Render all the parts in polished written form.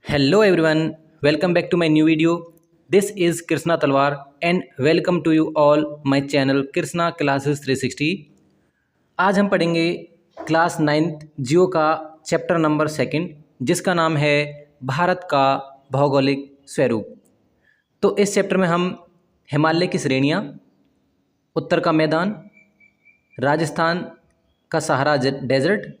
Hello everyone, welcome back to my new video. This is Krishna Talwar and welcome to you all my channel Krishna Classes 360. आज हम पढ़ेंगे class 9th जियो का chapter number 2 जिसका नाम है भारत का भौगोलिक स्वरूप। तो इस चैप्टर में हम हिमालय की श्रेणियाँ, उत्तर का मैदान, राजस्थान का सहारा डेजर्ट,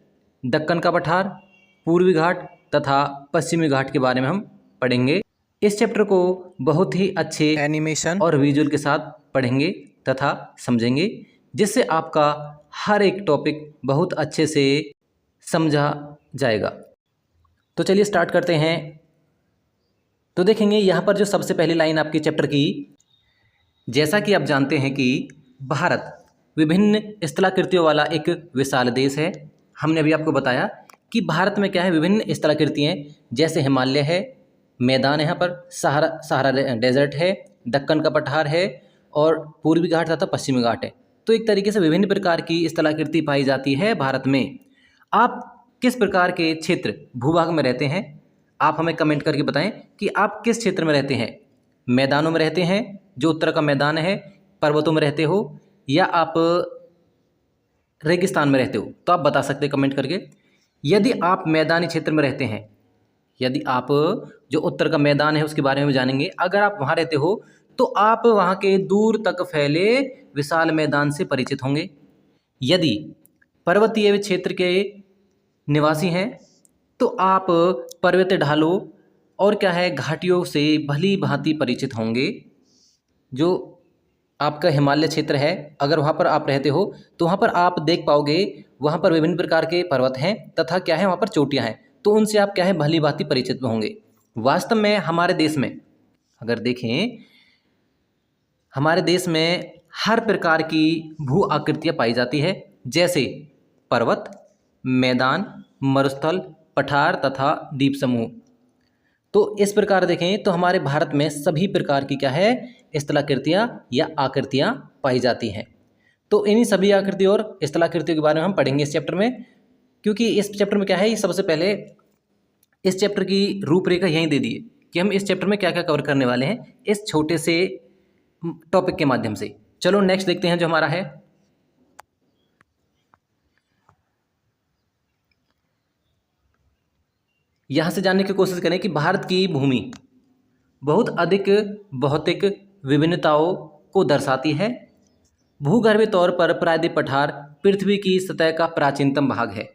दक्कन का पठार, पूर्वी घाट तथा पश्चिमी घाट के बारे में हम पढ़ेंगे। इस चैप्टर को बहुत ही अच्छे एनिमेशन और विजुअल के साथ पढ़ेंगे तथा समझेंगे, जिससे आपका हर एक टॉपिक बहुत अच्छे से समझा जाएगा। तो चलिए स्टार्ट करते हैं। तो देखेंगे यहाँ पर जो सबसे पहली लाइन आपके चैप्टर की, जैसा कि आप जानते हैं कि भारत विभिन्न स्थलाकृतियों वाला एक विशाल देश है। हमने अभी आपको बताया कि भारत में क्या है, विभिन्न स्थलाकृतियाँ, जैसे हिमालय है, मैदान यहाँ पर, सहारा डेजर्ट है, दक्कन का पठार है और पूर्वी घाट तथा पश्चिमी घाट है। तो एक तरीके से विभिन्न प्रकार की स्थलाकृति पाई जाती है भारत में। आप किस प्रकार के क्षेत्र भूभाग में रहते हैं, आप हमें कमेंट करके बताएं कि आप किस क्षेत्र में रहते हैं। मैदानों में रहते हैं, जो उत्तर का मैदान है, पर्वतों में रहते हो, या आप रेगिस्तान में रहते हो, तो आप बता सकते हैं कमेंट करके। यदि आप मैदानी क्षेत्र में रहते हैं, यदि आप जो उत्तर का मैदान है उसके बारे में जानेंगे, अगर आप वहाँ रहते हो तो आप वहाँ के दूर तक फैले विशाल मैदान से परिचित होंगे। यदि पर्वतीय क्षेत्र के निवासी हैं तो आप पर्वतीय ढालों और क्या है घाटियों से भली भांति परिचित होंगे। जो आपका हिमालय क्षेत्र है, अगर वहाँ पर आप रहते हो तो वहाँ पर आप देख पाओगे, वहाँ पर विभिन्न प्रकार के पर्वत हैं तथा क्या है वहाँ पर चोटियाँ हैं, तो उनसे आप क्या है भली भांति परिचित होंगे। वास्तव में हमारे देश में अगर देखें, हमारे देश में हर प्रकार की भू आकृतियाँ पाई जाती है, जैसे पर्वत, मैदान, मरुस्थल, पठार तथा द्वीप समूह। तो इस प्रकार देखें तो हमारे भारत में सभी प्रकार की क्या है स्थलाकृतियाँ या आकृतियाँ पाई जाती हैं। तो इन्हीं सभी आकृति और स्थलाकृतियों के बारे में हम पढ़ेंगे इस चैप्टर में, क्योंकि इस चैप्टर में क्या है, सबसे पहले इस चैप्टर की रूपरेखा यहीं दे दी है कि हम इस चैप्टर में क्या क्या कवर करने वाले हैं इस छोटे से टॉपिक के माध्यम से। चलो नेक्स्ट देखते हैं जो हमारा है। यहाँ से जानने की कोशिश करें कि भारत की भूमि बहुत अधिक भौतिक विभिन्नताओं को दर्शाती है। भूगर्भीय तौर पर प्रायद्वीप पठार पृथ्वी की सतह का प्राचीनतम भाग है।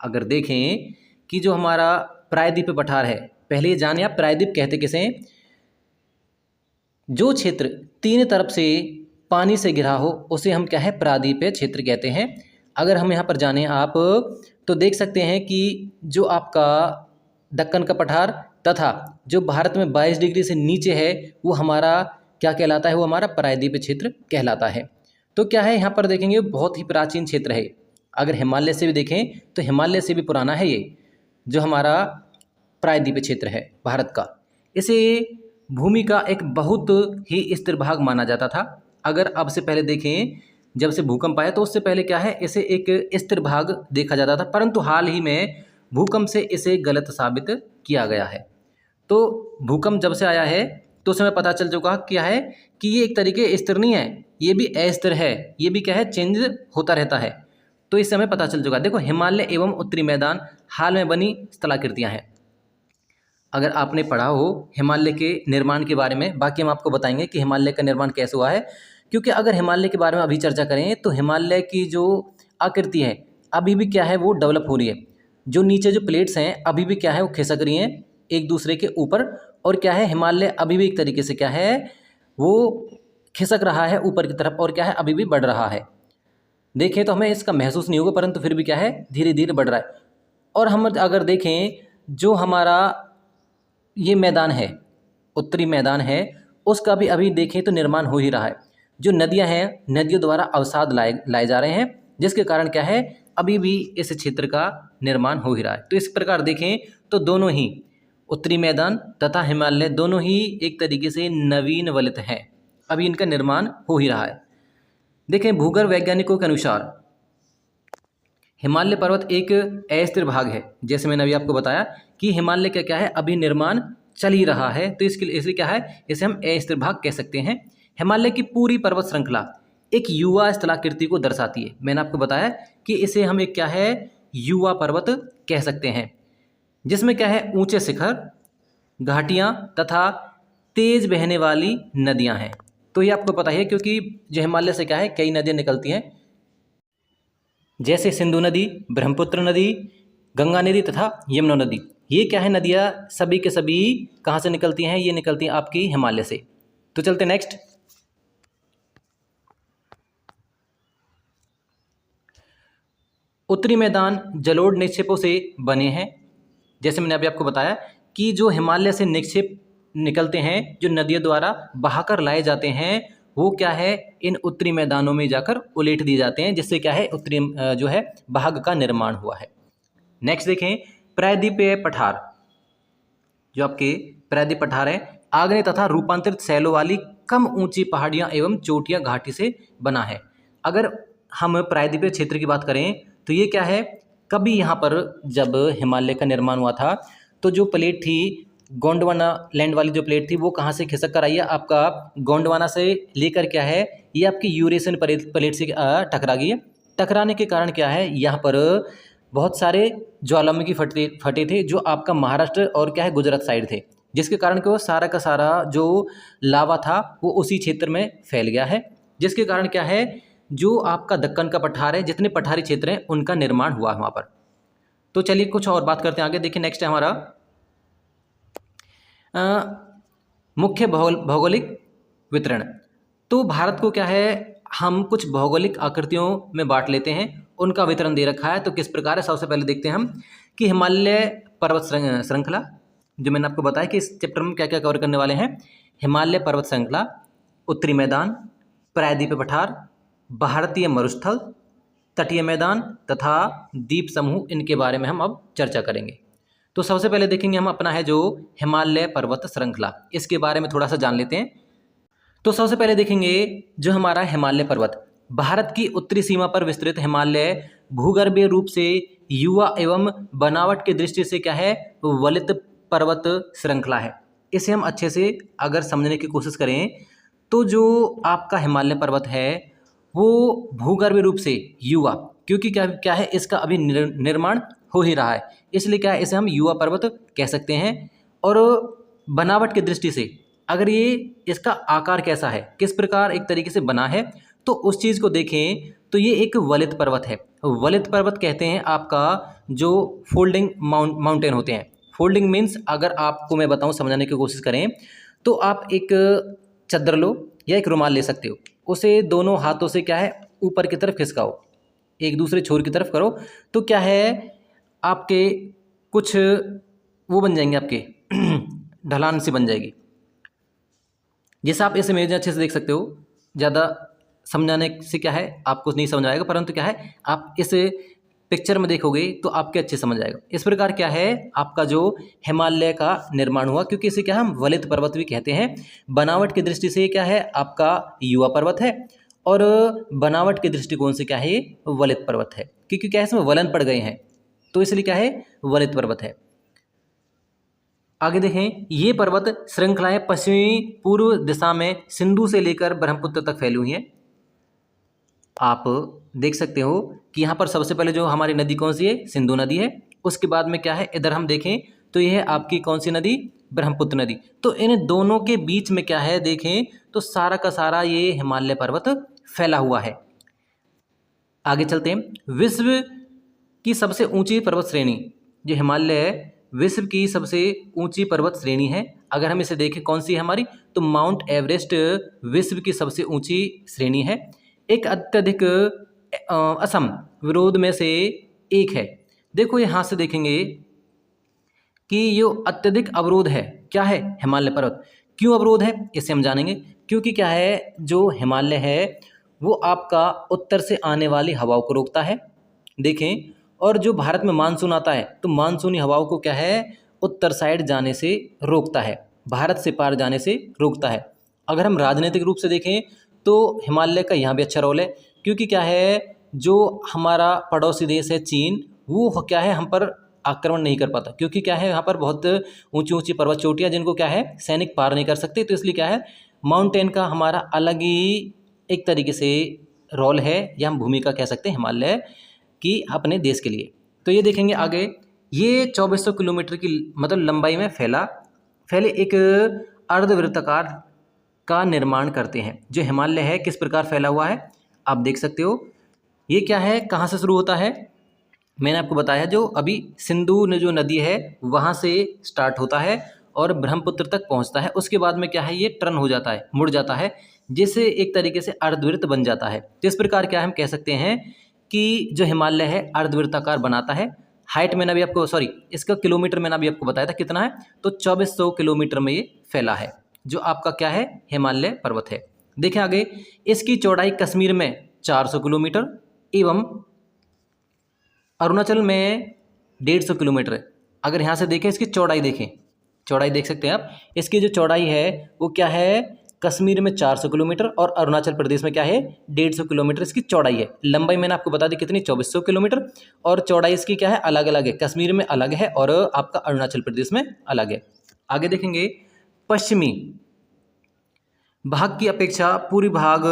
अगर देखें कि जो हमारा प्रायद्वीप पठार है, पहले ये जाने आप प्रायद्वीप कहते किसे, जो क्षेत्र तीन तरफ से पानी से घिरा हो उसे हम क्या है प्रायद्वीपीय क्षेत्र कहते हैं। अगर हम यहाँ पर जाने आप तो देख सकते हैं कि जो आपका दक्कन का पठार तथा जो भारत में 22 डिग्री से नीचे है वो हमारा क्या कहलाता है, वो हमारा प्रायद्वीपीय क्षेत्र कहलाता है। तो क्या है यहाँ पर देखेंगे बहुत ही प्राचीन क्षेत्र है। अगर हिमालय से भी देखें तो हिमालय से भी पुराना है ये जो हमारा प्रायद्वीपीय क्षेत्र है भारत का। इसे भूमि का एक बहुत ही स्थिर भाग माना जाता था। अगर अब से पहले देखें, जब से भूकंप आया तो उससे पहले क्या है इसे एक स्थिर भाग देखा जाता था, परंतु हाल ही में भूकंप से इसे गलत साबित किया गया है। तो भूकंप जब से आया है तो उस समय पता चल चुका क्या है कि ये एक तरीके स्थिर नहीं है, ये भी अस्थिर है, ये भी क्या है चेंज होता रहता है। तो इस समय पता चल चुका। देखो हिमालय एवं उत्तरी मैदान हाल में बनी स्थलाकृतियाँ हैं। अगर आपने पढ़ा हो हिमालय के निर्माण के बारे में, बाकी हम आपको बताएंगे कि हिमालय का निर्माण कैसे हुआ है, क्योंकि अगर हिमालय के बारे में अभी चर्चा करें तो हिमालय की जो आकृति है अभी भी क्या है वो डेवलप हो रही है। जो नीचे जो प्लेट्स हैं अभी भी क्या है वो खिसक रही हैं एक दूसरे के ऊपर, और क्या है हिमालय अभी भी एक तरीके से क्या है वो खिसक रहा है ऊपर की तरफ, और क्या है अभी भी बढ़ रहा है। देखें तो हमें इसका महसूस नहीं होगा, परंतु फिर भी क्या है धीरे धीरे बढ़ रहा है। और हम अगर देखें जो हमारा ये मैदान है, उत्तरी मैदान है, उसका भी अभी देखें तो निर्माण हो ही रहा है। जो नदियाँ हैं, नदियों द्वारा अवसाद लाए जा रहे हैं, जिसके कारण क्या है अभी भी इस क्षेत्र का निर्माण हो ही रहा है। तो इस प्रकार देखें तो दोनों ही उत्तरी मैदान तथा हिमालय दोनों ही एक तरीके से नवीन वलित हैं, अभी इनका निर्माण हो ही रहा है। देखें भूगर्भ वैज्ञानिकों के अनुसार हिमालय पर्वत एक अस्थिर भाग है, जैसे मैंने अभी आपको बताया कि हिमालय का क्या है अभी निर्माण चल ही रहा है, तो इसके लिए इसलिए क्या है इसे हम अस्थिर भाग कह सकते हैं। हिमालय की पूरी पर्वत श्रृंखला एक युवा स्थलाकृति को दर्शाती है। मैंने आपको बताया कि इसे हम एक क्या है युवा पर्वत कह सकते हैं, जिसमें क्या है ऊंचे शिखर, घाटियां तथा तेज बहने वाली नदियां हैं। तो ये आपको पता है क्योंकि जो हिमालय से क्या है कई नदियां निकलती हैं, जैसे सिंधु नदी, ब्रह्मपुत्र नदी, गंगा नदी तथा यमुना नदी। ये क्या है नदियाँ सभी के सभी कहाँ से निकलती हैं, ये निकलती हैं आपकी हिमालय से। तो चलते नेक्स्ट। उत्तरी मैदान जलोढ़ निक्षेपों से बने हैं। जैसे मैंने अभी आपको बताया कि जो हिमालय से निक्षेप निकलते हैं, जो नदियों द्वारा बहाकर लाए जाते हैं, वो क्या है इन उत्तरी मैदानों में जाकर उलेट दिए जाते हैं, जिससे क्या है उत्तरी जो है भाग का निर्माण हुआ है। नेक्स्ट देखें, प्रायद्वीपीय पठार। जो आपके प्रायद्वीप पठार है आग्नेय तथा रूपांतरित शैलों वाली कम ऊंची पहाड़ियां एवं चोटियां घाटी से बना है। अगर हम प्रायद्वीपीय क्षेत्र की बात करें तो ये क्या है, कभी यहाँ पर जब हिमालय का निर्माण हुआ था तो जो प्लेट थी गोंडवाना लैंड वाली जो प्लेट थी वो कहाँ से खिसक कर आई है, आपका गोंडवाना से लेकर क्या है ये आपकी यूरेशियन प्लेट से टकरा गई है। टकराने के कारण क्या है यहाँ पर बहुत सारे ज्वालामुखी फटे थे जो आपका महाराष्ट्र और क्या है गुजरात साइड थे, जिसके कारण कि वो सारा का सारा जो लावा था वो उसी क्षेत्र में फैल गया है, जिसके कारण क्या है जो आपका दक्कन का पठार है, जितने पठारी क्षेत्र हैं उनका निर्माण हुआ वहाँ पर। तो चलिए कुछ और बात करते हैं आगे। देखिए नेक्स्ट है हमारा मुख्य भौगोलिक वितरण। तो भारत को क्या है हम कुछ भौगोलिक आकृतियों में बांट लेते हैं, उनका वितरण दे रखा है। तो किस प्रकार है, सबसे पहले देखते हैं हम कि हिमालय पर्वत श्रृंखला, जो मैंने आपको बताया कि इस चैप्टर में क्या क्या कवर करने वाले हैं। हिमालय पर्वत श्रृंखला, उत्तरी मैदान, प्रायद्वीपीय पठार, भारतीय मरुस्थल, तटीय मैदान तथा द्वीप समूह, इनके बारे में हम अब चर्चा करेंगे। तो सबसे पहले देखेंगे हम अपना है जो हिमालय पर्वत श्रृंखला, इसके बारे में थोड़ा सा जान लेते हैं। तो सबसे पहले देखेंगे जो हमारा हिमालय पर्वत, भारत की उत्तरी सीमा पर विस्तृत हिमालय भूगर्भीय रूप से युवा एवं बनावट की दृष्टि से क्या है वलित पर्वत श्रृंखला है। इसे हम अच्छे से अगर समझने की कोशिश करें तो जो आपका हिमालय पर्वत है वो भूगर्भीय रूप से युवा, क्योंकि क्या है इसका अभी निर्माण हो ही रहा है, इसलिए क्या है इसे हम युवा पर्वत कह सकते हैं। और बनावट की दृष्टि से अगर ये इसका आकार कैसा है, किस प्रकार एक तरीके से बना है, तो उस चीज़ को देखें तो ये एक वलित पर्वत है। वलित पर्वत कहते हैं आपका जो फोल्डिंग माउंटेन होते हैं। फोल्डिंग मीन्स अगर आपको मैं बताऊं समझाने की कोशिश करें तो आप एक चादर लो या एक रुमाल ले सकते हो, उसे दोनों हाथों से क्या है ऊपर की तरफ खिसकाओ, एक दूसरे छोर की तरफ करो, तो क्या है आपके कुछ वो बन जाएंगे, आपके ढलान सी बन जाएगी। जैसे आप इस इमेज में अच्छे से देख सकते हो, ज़्यादा समझाने से क्या है आपको नहीं समझ आएगा, परंतु क्या है आप इस पिक्चर में देखोगे तो आपके अच्छे समझ आएगा। इस प्रकार क्या है आपका जो हिमालय का निर्माण हुआ, क्योंकि इसे क्या हम वलित पर्वत भी कहते हैं। बनावट की दृष्टि से क्या है आपका युवा पर्वत है और बनावट के दृष्टिकोण से क्या है ये वलित पर्वत है, क्योंकि क्या है इसमें वलन पड़ गए हैं, तो इसलिए क्या है वलित पर्वत है। आगे देखें, ये पर्वत श्रृंखलाएं पश्चिमी पूर्व दिशा में सिंधु से लेकर ब्रह्मपुत्र तक फैली हुई हैं। आप देख सकते हो कि यहाँ पर सबसे पहले जो हमारी नदी कौन सी है, सिंधु नदी है। उसके बाद में क्या है इधर हम देखें तो यह है आपकी कौन सी नदी, ब्रह्मपुत्र नदी। तो इन दोनों के बीच में क्या है देखें तो सारा का सारा ये हिमालय पर्वत फैला हुआ है। आगे चलते हैं, विश्व की सबसे ऊंची पर्वत श्रेणी जो हिमालय है, विश्व की सबसे ऊंची पर्वत श्रेणी है। अगर हम इसे देखें कौन सी है हमारी, तो माउंट एवरेस्ट विश्व की सबसे ऊंची श्रेणी है। एक अत्यधिक असम विरोध में से एक है। देखो यहाँ से देखेंगे कि ये अत्यधिक अवरोध है, क्या है हिमालय पर्वत। क्यों अवरोध है इसे हम जानेंगे, क्योंकि क्या है जो हिमालय है वो आपका उत्तर से आने वाली हवाओं को रोकता है। देखें, और जो भारत में मानसून आता है तो मानसूनी हवाओं को क्या है उत्तर साइड जाने से रोकता है, भारत से पार जाने से रोकता है। अगर हम राजनीतिक रूप से देखें तो हिमालय का यहाँ भी अच्छा रोल है, क्योंकि क्या है जो हमारा पड़ोसी देश है चीन, वो क्या है हम पर आक्रमण नहीं कर पाता, क्योंकि क्या है यहाँ पर बहुत ऊंची ऊंची पर्वत चोटियाँ जिनको क्या है सैनिक पार नहीं कर सकते। तो इसलिए क्या है माउंटेन का हमारा अलग ही एक तरीके से रोल है, या हम भूमिका कह सकते हैं हिमालय की अपने देश के लिए। तो ये देखेंगे आगे, ये 2400 किलोमीटर की मतलब लंबाई में फैले एक अर्धवृत्ताकार का निर्माण करते हैं। जो हिमालय है किस प्रकार फैला हुआ है आप देख सकते हो। ये क्या है, कहाँ से शुरू होता है, मैंने आपको बताया जो अभी सिंधु ने जो नदी है वहाँ से स्टार्ट होता है और ब्रह्मपुत्र तक पहुँचता है। उसके बाद में क्या है ये टर्न हो जाता है, मुड़ जाता है, जिससे एक तरीके से अर्धवृत्त बन जाता है। तो इस प्रकार क्या हम कह सकते हैं कि जो हिमालय है अर्धवृत्ताकार बनाता है। हाइट मैंने अभी आपको इसका किलोमीटर मैंने अभी आपको बताया था कितना है, तो 2400 किलोमीटर में ये फैला है जो आपका क्या है हिमालय पर्वत है। देखें आगे, इसकी चौड़ाई कश्मीर में 400 किलोमीटर एवं अरुणाचल में 150 किलोमीटर है। अगर यहाँ से देखें इसकी चौड़ाई देखें, चौड़ाई देख सकते हैं आप, इसकी जो चौड़ाई है वो क्या है कश्मीर में 400 किलोमीटर और अरुणाचल प्रदेश में क्या है 150 किलोमीटर इसकी चौड़ाई है। लंबाई मैंने आपको बता दी कितनी 2400 किलोमीटर, और चौड़ाई इसकी क्या है अलग अलग है, कश्मीर में अलग है और आपका अरुणाचल प्रदेश में अलग है। आगे देखेंगे, पश्चिमी भाग की अपेक्षा पूर्वी भाग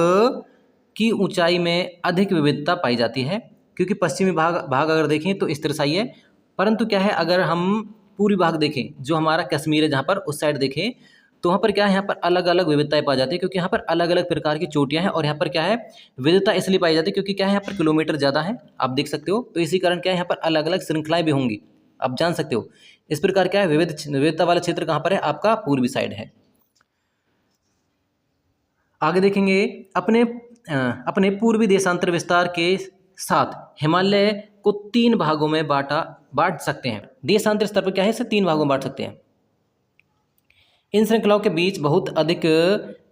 की ऊंचाई में अधिक विविधता पाई जाती है, क्योंकि पश्चिमी भाग अगर देखें तो स्थिरशायी है, परंतु क्या है अगर हम पूर्वी भाग देखें जो हमारा कश्मीर है जहाँ पर उस साइड देखें तो वहाँ पर क्या है यहाँ पर अलग अलग विविधताएं पाई जाती है, क्योंकि यहाँ पर अलग अलग प्रकार की चोटियाँ हैं और यहाँ पर क्या है विविधता इसलिए पाई जाती है क्योंकि क्या है यहाँ पर किलोमीटर ज़्यादा है आप देख सकते हो। तो इसी कारण क्या है यहाँ पर अलग अलग श्रृंखलाएं भी होंगी, आप जान सकते हो। इस प्रकार क्या है विविधता वाला क्षेत्र कहाँ पर है आपका पूर्वी साइड है। आगे देखेंगे, अपने पूर्वी देशांतर विस्तार के साथ हिमालय को 3 भागों में बांट सकते हैं। देशांतर स्तर पर क्या है इसे 3 भागों में बांट सकते हैं। इन श्रृंखलाओं के बीच बहुत अधिक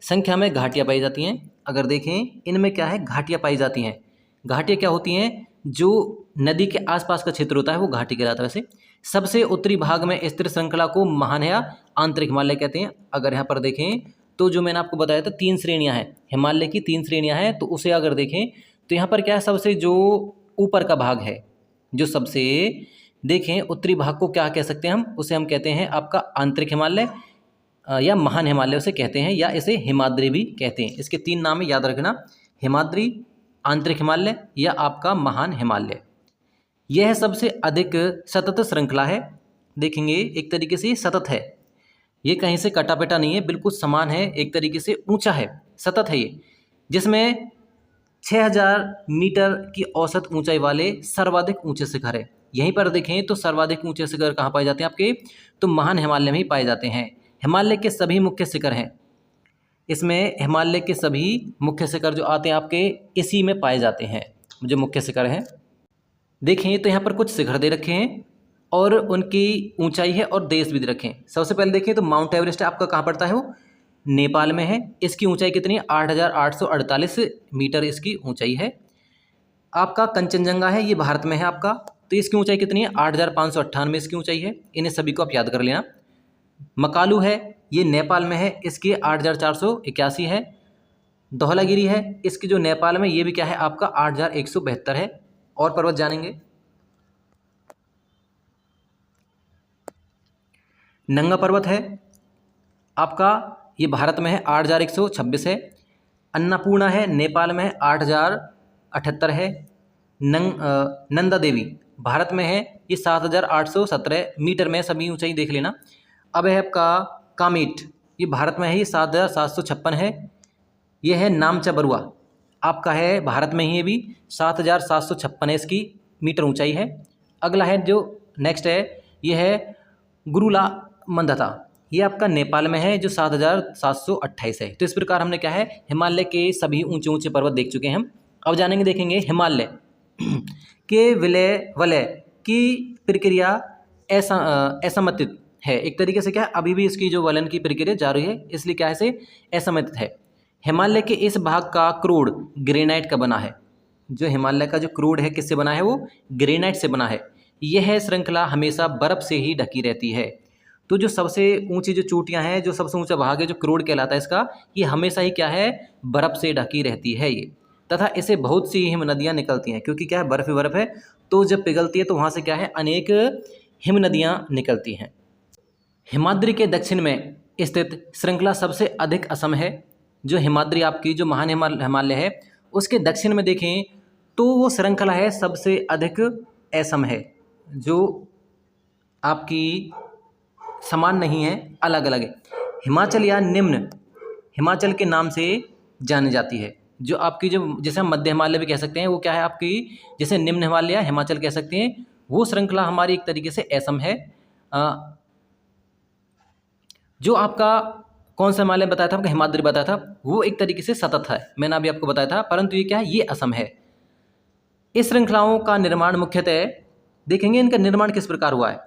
संख्या में घाटियां पाई जाती हैं। अगर देखें इनमें क्या है घाटियां पाई जाती हैं। घाटियां क्या होती हैं, जो नदी के आसपास का क्षेत्र होता है वो घाटी कहलाता है। वैसे सबसे उत्तरी भाग में स्थिर श्रृंखला को महान या आंतरिक हिमालय कहते हैं। अगर यहाँ पर देखें तो जो मैंने आपको बताया था 3 श्रेणियां हैं, हिमालय की 3 श्रेणियां हैं, तो उसे अगर देखें तो यहाँ पर क्या है सबसे जो ऊपर का भाग है, जो सबसे देखें उत्तरी भाग को क्या कह सकते हैं हम, उसे हम कहते हैं आपका आंतरिक हिमालय या महान हिमालय उसे कहते हैं, या इसे हिमाद्री भी कहते हैं। इसके 3 नाम है याद रखना, हिमाद्री, आंतरिक हिमालय या आपका महान हिमालय। यह सबसे अधिक सतत श्रृंखला है। देखेंगे एक तरीके से सतत है, ये कहीं से कटा पेटा नहीं है, बिल्कुल समान है, एक तरीके से ऊंचा है, सतत है ये, जिसमें 6000 मीटर की औसत ऊंचाई वाले सर्वाधिक ऊंचे शिखर है। यहीं पर देखें तो सर्वाधिक ऊंचे शिखर कहाँ पाए जाते हैं आपके, तो महान हिमालय में ही पाए जाते हैं। हिमालय के सभी मुख्य शिखर हैं, इसमें हिमालय के सभी मुख्य शिखर जो आते हैं आपके इसी में पाए जाते हैं, जो मुख्य शिखर हैं। देखें तो यहाँ पर कुछ शिखर दे रखे हैं और उनकी ऊंचाई है और देश भी दे रखे हैं। सबसे पहले देखें तो माउंट एवरेस्ट आपका कहाँ पड़ता है, वो नेपाल में है। इसकी ऊंचाई कितनी है 8848 मीटर इसकी ऊंचाई है। आपका कंचनजंगा है ये भारत में है आपका, तो इसकी ऊंचाई कितनी है 8598 इसकी ऊंचाई है। इन्हें सभी को आप याद कर लेना। मकालू है ये नेपाल में है, इसकी 8481 है। धौलागिरी है इसकी जो नेपाल में, ये भी क्या है आपका 8172 है। और पर्वत जानेंगे, नंगा पर्वत है आपका, ये भारत में है 8126 है। अन्नपूर्णा है नेपाल में है 8078 है। नंदा देवी भारत में है, ये 7817 मीटर में, सभी ऊंचाई देख लेना। अब है आपका कामेट, ये भारत में है, ये 7756 है। ये है नामचा बरुआ, आपका है भारत में ही, ये भी 7756 है इसकी मीटर ऊंचाई है। अगला है जो नेक्स्ट है, ये है गुरुला मंदता, ये आपका नेपाल में है, जो 7728 है। तो इस प्रकार हमने क्या है हिमालय के सभी ऊंचे ऊंचे पर्वत देख चुके हैं हम। अब जानेंगे देखेंगे हिमालय के वलय की प्रक्रिया असमर्थित है। एक तरीके से क्या है अभी भी इसकी जो वलन की प्रक्रिया जारी है, इसलिए क्या है इसे असमर्थित है। हिमालय के इस भाग का क्रोड ग्रेनाइट का बना है। जो हिमालय का जो क्रोड है किससे बना है, वो ग्रेनाइट से बना है। यह श्रृंखला हमेशा बर्फ से ही ढकी रहती है। तो जो सबसे ऊंची जो चोटियां हैं, जो सबसे ऊंचा भाग है जो क्रोड कहलाता है इसका, ये हमेशा ही क्या है बर्फ से ढकी रहती है ये, तथा इसे बहुत सी हिम नदियाँ निकलती हैं, क्योंकि क्या है बर्फ ही बर्फ है, तो जब पिघलती है तो वहाँ से क्या है अनेक हिम नदियाँ निकलती हैं। हिमाद्री के दक्षिण में स्थित श्रृंखला सबसे अधिक असम है। जो हिमाद्री आपकी जो महान हिमालय है उसके दक्षिण में देखें तो वो श्रृंखला है सबसे अधिक असम है, जो आपकी समान नहीं है, अलग अलग है। हिमाचल या निम्न हिमाचल के नाम से जानी जाती है। जो आपकी जो जैसे हम मध्य हिमालय भी कह सकते हैं, वो क्या है आपकी, जैसे निम्न हिमालय या हिमाचल कह सकते हैं, वो श्रृंखला हमारी एक तरीके से असम है। जो आपका कौन सा हिमालय बताया था, आपका हिमाद्री बताया था, वो एक तरीके से सतत है, मैंने अभी आपको बताया था, परंतु ये क्या है, ये असम है। इस श्रृंखलाओं का निर्माण मुख्यतः देखेंगे इनका निर्माण किस प्रकार हुआ है।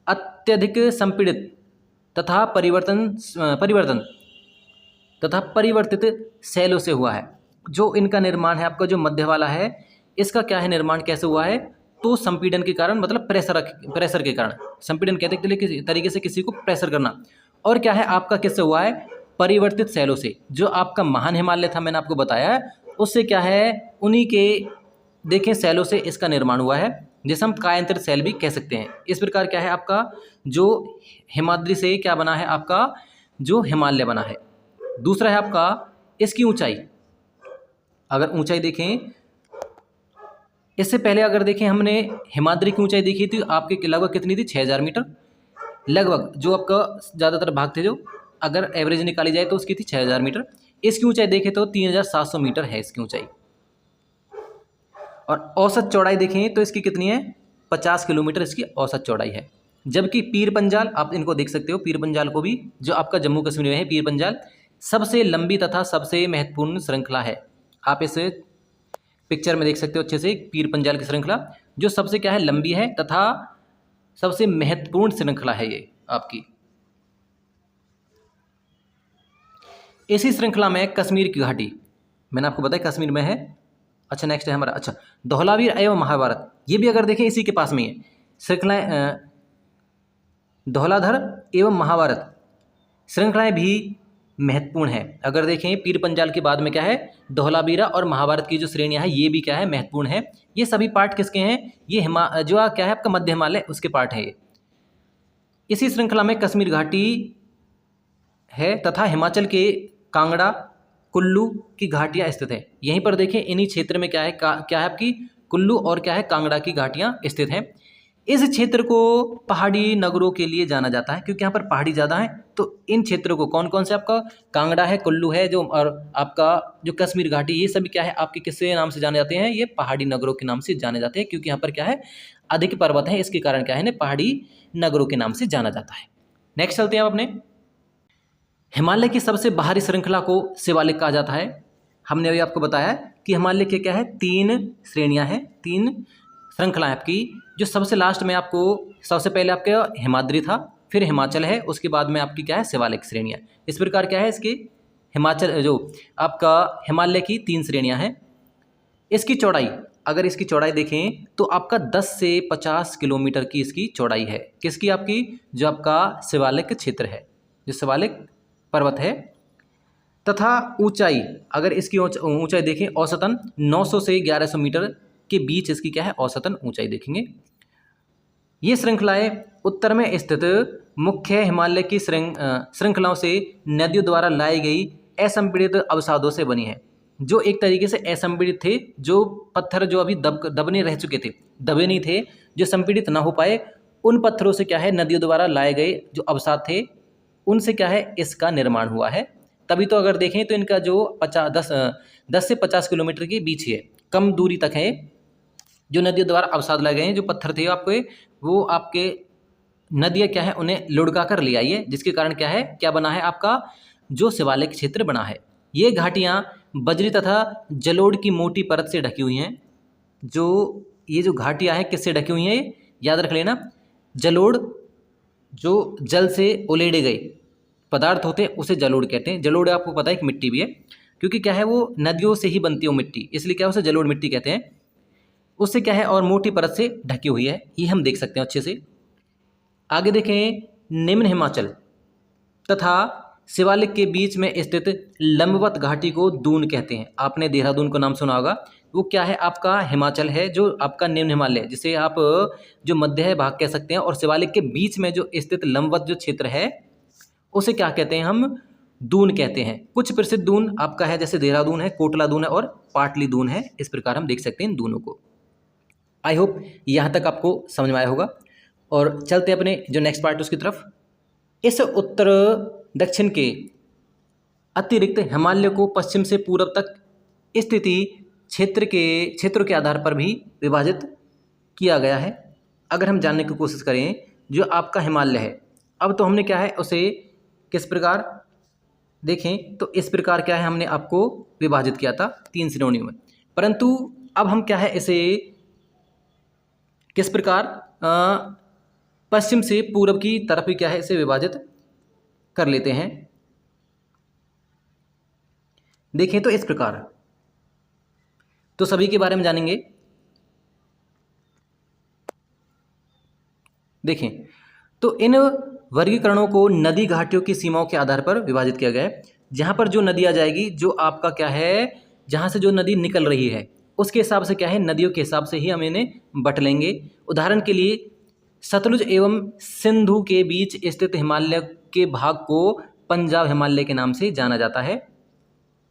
अत्यधिक संपीड़ित तथा परिवर्तित शैलों से हुआ है। जो इनका निर्माण है आपका जो मध्य वाला है, इसका क्या है निर्माण कैसे हुआ है, तो संपीड़न के कारण, मतलब प्रेशर के कारण, संपीड़न कहते हैं किसी तरीके से किसी को प्रेशर करना। और क्या है आपका किससे हुआ है, परिवर्तित शैलों से। जो आपका महान हिमालय था मैंने आपको बताया, उससे क्या है, उन्हीं के देखें शैलों से इसका निर्माण हुआ है, जिसे हम कायांतरित शैल भी कह सकते हैं। इस प्रकार क्या है आपका जो हिमाद्री से क्या बना है, आपका जो हिमालय बना है। दूसरा है आपका इसकी ऊंचाई। अगर ऊंचाई देखें, इससे पहले अगर देखें हमने हिमाद्री की ऊंचाई देखी थी, आपके लगभग कितनी थी, 6000 मीटर लगभग। जो आपका ज़्यादातर भाग थे, जो अगर एवरेज निकाली जाए तो उसकी थी 6000 मीटर। इसकी ऊंचाई देखें तो 3700 मीटर है इसकी ऊंचाई। और औसत चौड़ाई देखें तो इसकी कितनी है, 50 किलोमीटर इसकी औसत चौड़ाई है। जबकि पीर पंजाल, आप इनको देख सकते हो, पीर पंजाल को भी, जो आपका जम्मू कश्मीर में है, पीर पंजाल सबसे लंबी तथा सबसे महत्वपूर्ण श्रृंखला है। आप इस पिक्चर में देख सकते हो अच्छे से, पीर पंजाल की श्रृंखला जो सबसे क्या है, लंबी है तथा सबसे महत्वपूर्ण श्रृंखला है ये आपकी। इसी श्रृंखला में कश्मीर की घाटी, मैंने आपको बताया कश्मीर में है। अच्छा नेक्स्ट है हमारा, अच्छा धौलावीर एवं महाभारत, ये भी अगर देखें इसी के पास में है श्रृंखलाएँ। धौलाधर एवं महाभारत श्रृंखलाएँ भी महत्वपूर्ण है। अगर देखें पीर पंजाल के बाद में क्या है, धौलावीरा और महाभारत की जो श्रेणियां हैं ये भी क्या है, महत्वपूर्ण है। ये सभी पार्ट किसके हैं, ये जो क्या है आपका मध्य हिमालय उसके पार्ट है ये। इसी श्रृंखला में कश्मीर घाटी है तथा हिमाचल के कांगड़ा कुल्लू की घाटियां स्थित है। यहीं पर देखें इन्हीं क्षेत्र में क्या है, क्या है आपकी कुल्लू और क्या है कांगड़ा की घाटियां स्थित हैं। इस क्षेत्र को पहाड़ी नगरों के लिए जाना जाता है, क्योंकि यहाँ पर पहाड़ी ज़्यादा है। तो इन क्षेत्रों को कौन कौन से, आपका कांगड़ा है, कुल्लू है, जो और आपका जो कश्मीर घाटी, ये सभी क्या है आपके किससे नाम से जाने जाते हैं, ये पहाड़ी नगरों के नाम से जाने जाते हैं। क्योंकि यहाँ पर क्या है अधिक पर्वत है, इसके कारण क्या है इन्हें पहाड़ी नगरों के नाम से जाना जाता है। नेक्स्ट चलते हैं आप अपने। हिमालय की सबसे बाहरी श्रृंखला को शिवालिक कहा जाता है। हमने अभी आपको बताया कि हिमालय के क्या है 3 श्रेणियाँ हैं, 3 श्रृंखलाएं आपकी। जो सबसे लास्ट में आपको सबसे पहले आपका हिमाद्री था, फिर हिमाचल है, उसके बाद में आपकी क्या है शिवालिक श्रेणियाँ। इस प्रकार क्या है इसकी हिमाचल जो आपका हिमालय की 3 श्रेणियाँ हैं। इसकी चौड़ाई, अगर इसकी चौड़ाई देखें तो आपका 10 से 50 किलोमीटर की इसकी चौड़ाई है। किसकी, आपकी जो आपका शिवालिक क्षेत्र है, जो शिवालिक पर्वत है। तथा ऊंचाई, अगर इसकी ऊंचाई देखें औसतन 900 से 1100 मीटर के बीच इसकी क्या है औसतन ऊंचाई देखेंगे। ये श्रृंखलाएं उत्तर में स्थित मुख्य हिमालय की श्रृंखलाओं से नदियों द्वारा लाई गई असंपीड़ित अवसादों से बनी है। जो एक तरीके से असंपीड़ित थे, जो पत्थर जो अभी दबने रह चुके थे, दबे नहीं थे, जो संपीड़ित ना हो पाए, उन पत्थरों से क्या है नदियों द्वारा लाए गए जो अवसाद थे, उनसे क्या है इसका निर्माण हुआ है। तभी तो अगर देखें तो इनका जो 10 से 50 किलोमीटर के बीच है, कम दूरी तक है, जो नदियों द्वारा अवसाद लाए गए हैं, जो पत्थर थे आपके, वो आपके नदियाँ क्या है उन्हें लुढ़का कर ले आई है, जिसके कारण क्या है क्या बना है आपका जो शिवालिक क्षेत्र बना है। ये घाटियाँ बजरी तथा जलोढ़ की मोटी परत से ढकी हुई हैं। जो ये जो घाटियाँ हैं किससे ढकी हुई हैं, याद रख लेना, जलोढ़ जो जल से उलेड़े गए पदार्थ होते हैं उसे जलोढ़ कहते हैं। जलोढ़ आपको पता है कि मिट्टी भी है, क्योंकि क्या है वो नदियों से ही बनती है वो मिट्टी, इसलिए क्या उसे जलोढ़ मिट्टी कहते हैं। उससे क्या है और मोटी परत से ढकी हुई है, ये हम देख सकते हैं अच्छे से। आगे देखें, निम्न हिमाचल तथा शिवालिक के बीच में स्थित लंबवत घाटी को दून कहते हैं। आपने देहरादून का नाम सुना होगा। वो क्या है, आपका हिमाचल है, जो आपका निम्न हिमालय, जिसे आप जो मध्य भाग कह सकते हैं, और शिवालिक के बीच में जो स्थित लंबवत जो क्षेत्र है उसे क्या कहते हैं, हम दून कहते हैं। कुछ प्रसिद्ध दून आपका है, जैसे देहरादून है, कोटला दून है और पाटली दून है। इस प्रकार हम देख सकते हैं इन दूनों को। आई होप यहाँ तक आपको समझ में आया होगा। और चलते अपने जो नेक्स्ट पार्ट उसकी तरफ। इस उत्तर दक्षिण के अतिरिक्त हिमालय को पश्चिम से पूर्व तक स्थिति क्षेत्रों के आधार पर भी विभाजित किया गया है। अगर हम जानने की कोशिश करें, जो आपका हिमालय है, अब तो हमने क्या है उसे किस प्रकार देखें, तो इस प्रकार क्या है, हमने आपको विभाजित किया था 3 श्रेणियों में। परंतु अब हम क्या है इसे किस प्रकार पश्चिम से पूर्व की तरफ ही क्या है इसे विभाजित कर लेते हैं। देखें तो इस प्रकार, तो सभी के बारे में जानेंगे। देखें तो इन वर्गीकरणों को नदी घाटियों की सीमाओं के आधार पर विभाजित किया गया है। जहाँ पर जो नदी आ जाएगी, जो आपका क्या है, जहाँ से जो नदी निकल रही है उसके हिसाब से क्या है, नदियों के हिसाब से ही हम इन्हें बट लेंगे। उदाहरण के लिए सतलुज एवं सिंधु के बीच स्थित हिमालय के भाग को पंजाब हिमालय के नाम से जाना जाता है।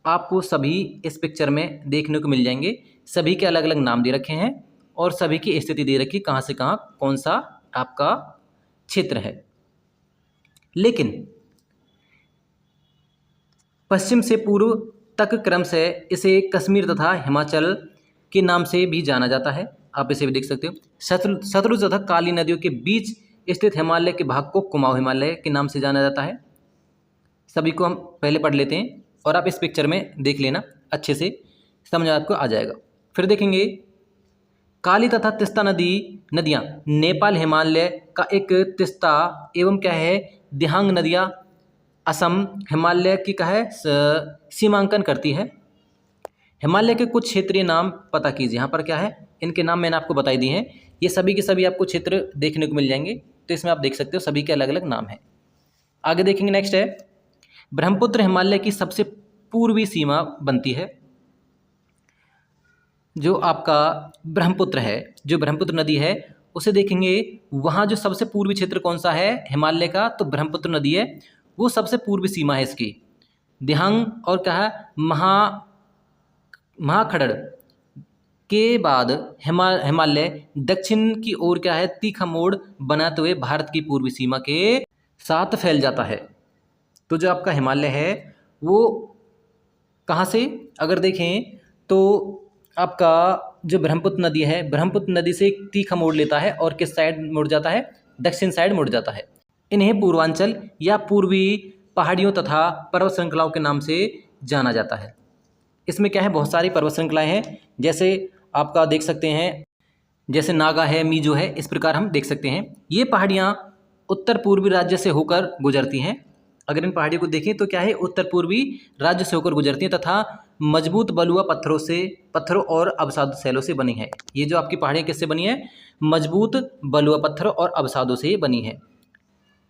आपको सभी इस पिक्चर में देखने को मिल जाएंगे। सभी के अलग अलग नाम दे रखे हैं और सभी की स्थिति दे रखी, कहाँ से कहाँ कौन सा आपका क्षेत्र है। लेकिन पश्चिम से पूर्व तक क्रम से इसे कश्मीर तथा हिमाचल के नाम से भी जाना जाता है। आप इसे भी देख सकते हो। सतलुज तथा काली नदियों के बीच स्थित हिमालय के भाग को कुमाऊं हिमालय के नाम से जाना जाता है। सभी को हम पहले पढ़ लेते हैं और आप इस पिक्चर में देख लेना, अच्छे से समझ आपको आ जाएगा। फिर देखेंगे काली तथा तिस्ता नदियाँ नेपाल हिमालय का एक तिस्ता एवं क्या है दिहांग नदियाँ असम हिमालय की क्या है सीमांकन करती है। हिमालय के कुछ क्षेत्रीय नाम पता कीजिए। यहाँ पर क्या है, इनके नाम मैंने आपको बताई दी हैं। ये सभी के सभी आपको क्षेत्र देखने को मिल जाएंगे, तो इसमें आप देख सकते हो सभी के अलग अलग नाम हैं। आगे देखेंगे, नेक्स्ट है ब्रह्मपुत्र हिमालय की सबसे पूर्वी सीमा बनती है। जो आपका ब्रह्मपुत्र है, जो ब्रह्मपुत्र नदी है उसे देखेंगे, वहाँ जो सबसे पूर्वी क्षेत्र कौन सा है हिमालय का, तो ब्रह्मपुत्र नदी है, वो सबसे पूर्वी सीमा है इसकी। दिहांग और क्या है महाखड़ड़ के बाद हिमालय दक्षिण की ओर क्या है तीखा मोड़ बनाते हुए भारत की पूर्वी सीमा के साथ फैल जाता है। तो जो आपका हिमालय है वो कहाँ से अगर देखें तो आपका जो ब्रह्मपुत्र नदी है, ब्रह्मपुत्र नदी से एक तीखा मोड़ लेता है और किस साइड मुड़ जाता है, दक्षिण साइड मुड़ जाता है। इन्हें पूर्वांचल या पूर्वी पहाड़ियों तथा पर्वत श्रृंखलाओं के नाम से जाना जाता है। इसमें क्या है बहुत सारी पर्वत श्रृंखलाएं हैं, जैसे आपका देख सकते हैं, जैसे नागा है, मीजो है, इस प्रकार हम देख सकते हैं। ये पहाड़ियाँ उत्तर पूर्वी राज्य से होकर गुजरती हैं। अगर इन पहाड़ियों को देखें तो क्या है उत्तर पूर्वी राज्य से होकर गुजरती हैं तथा मजबूत बलुआ पत्थरों और अवसाद शैलों से बनी है। ये जो आपकी पहाड़ियाँ किससे बनी है, मजबूत बलुआ पत्थरों और अवसादों से बनी है।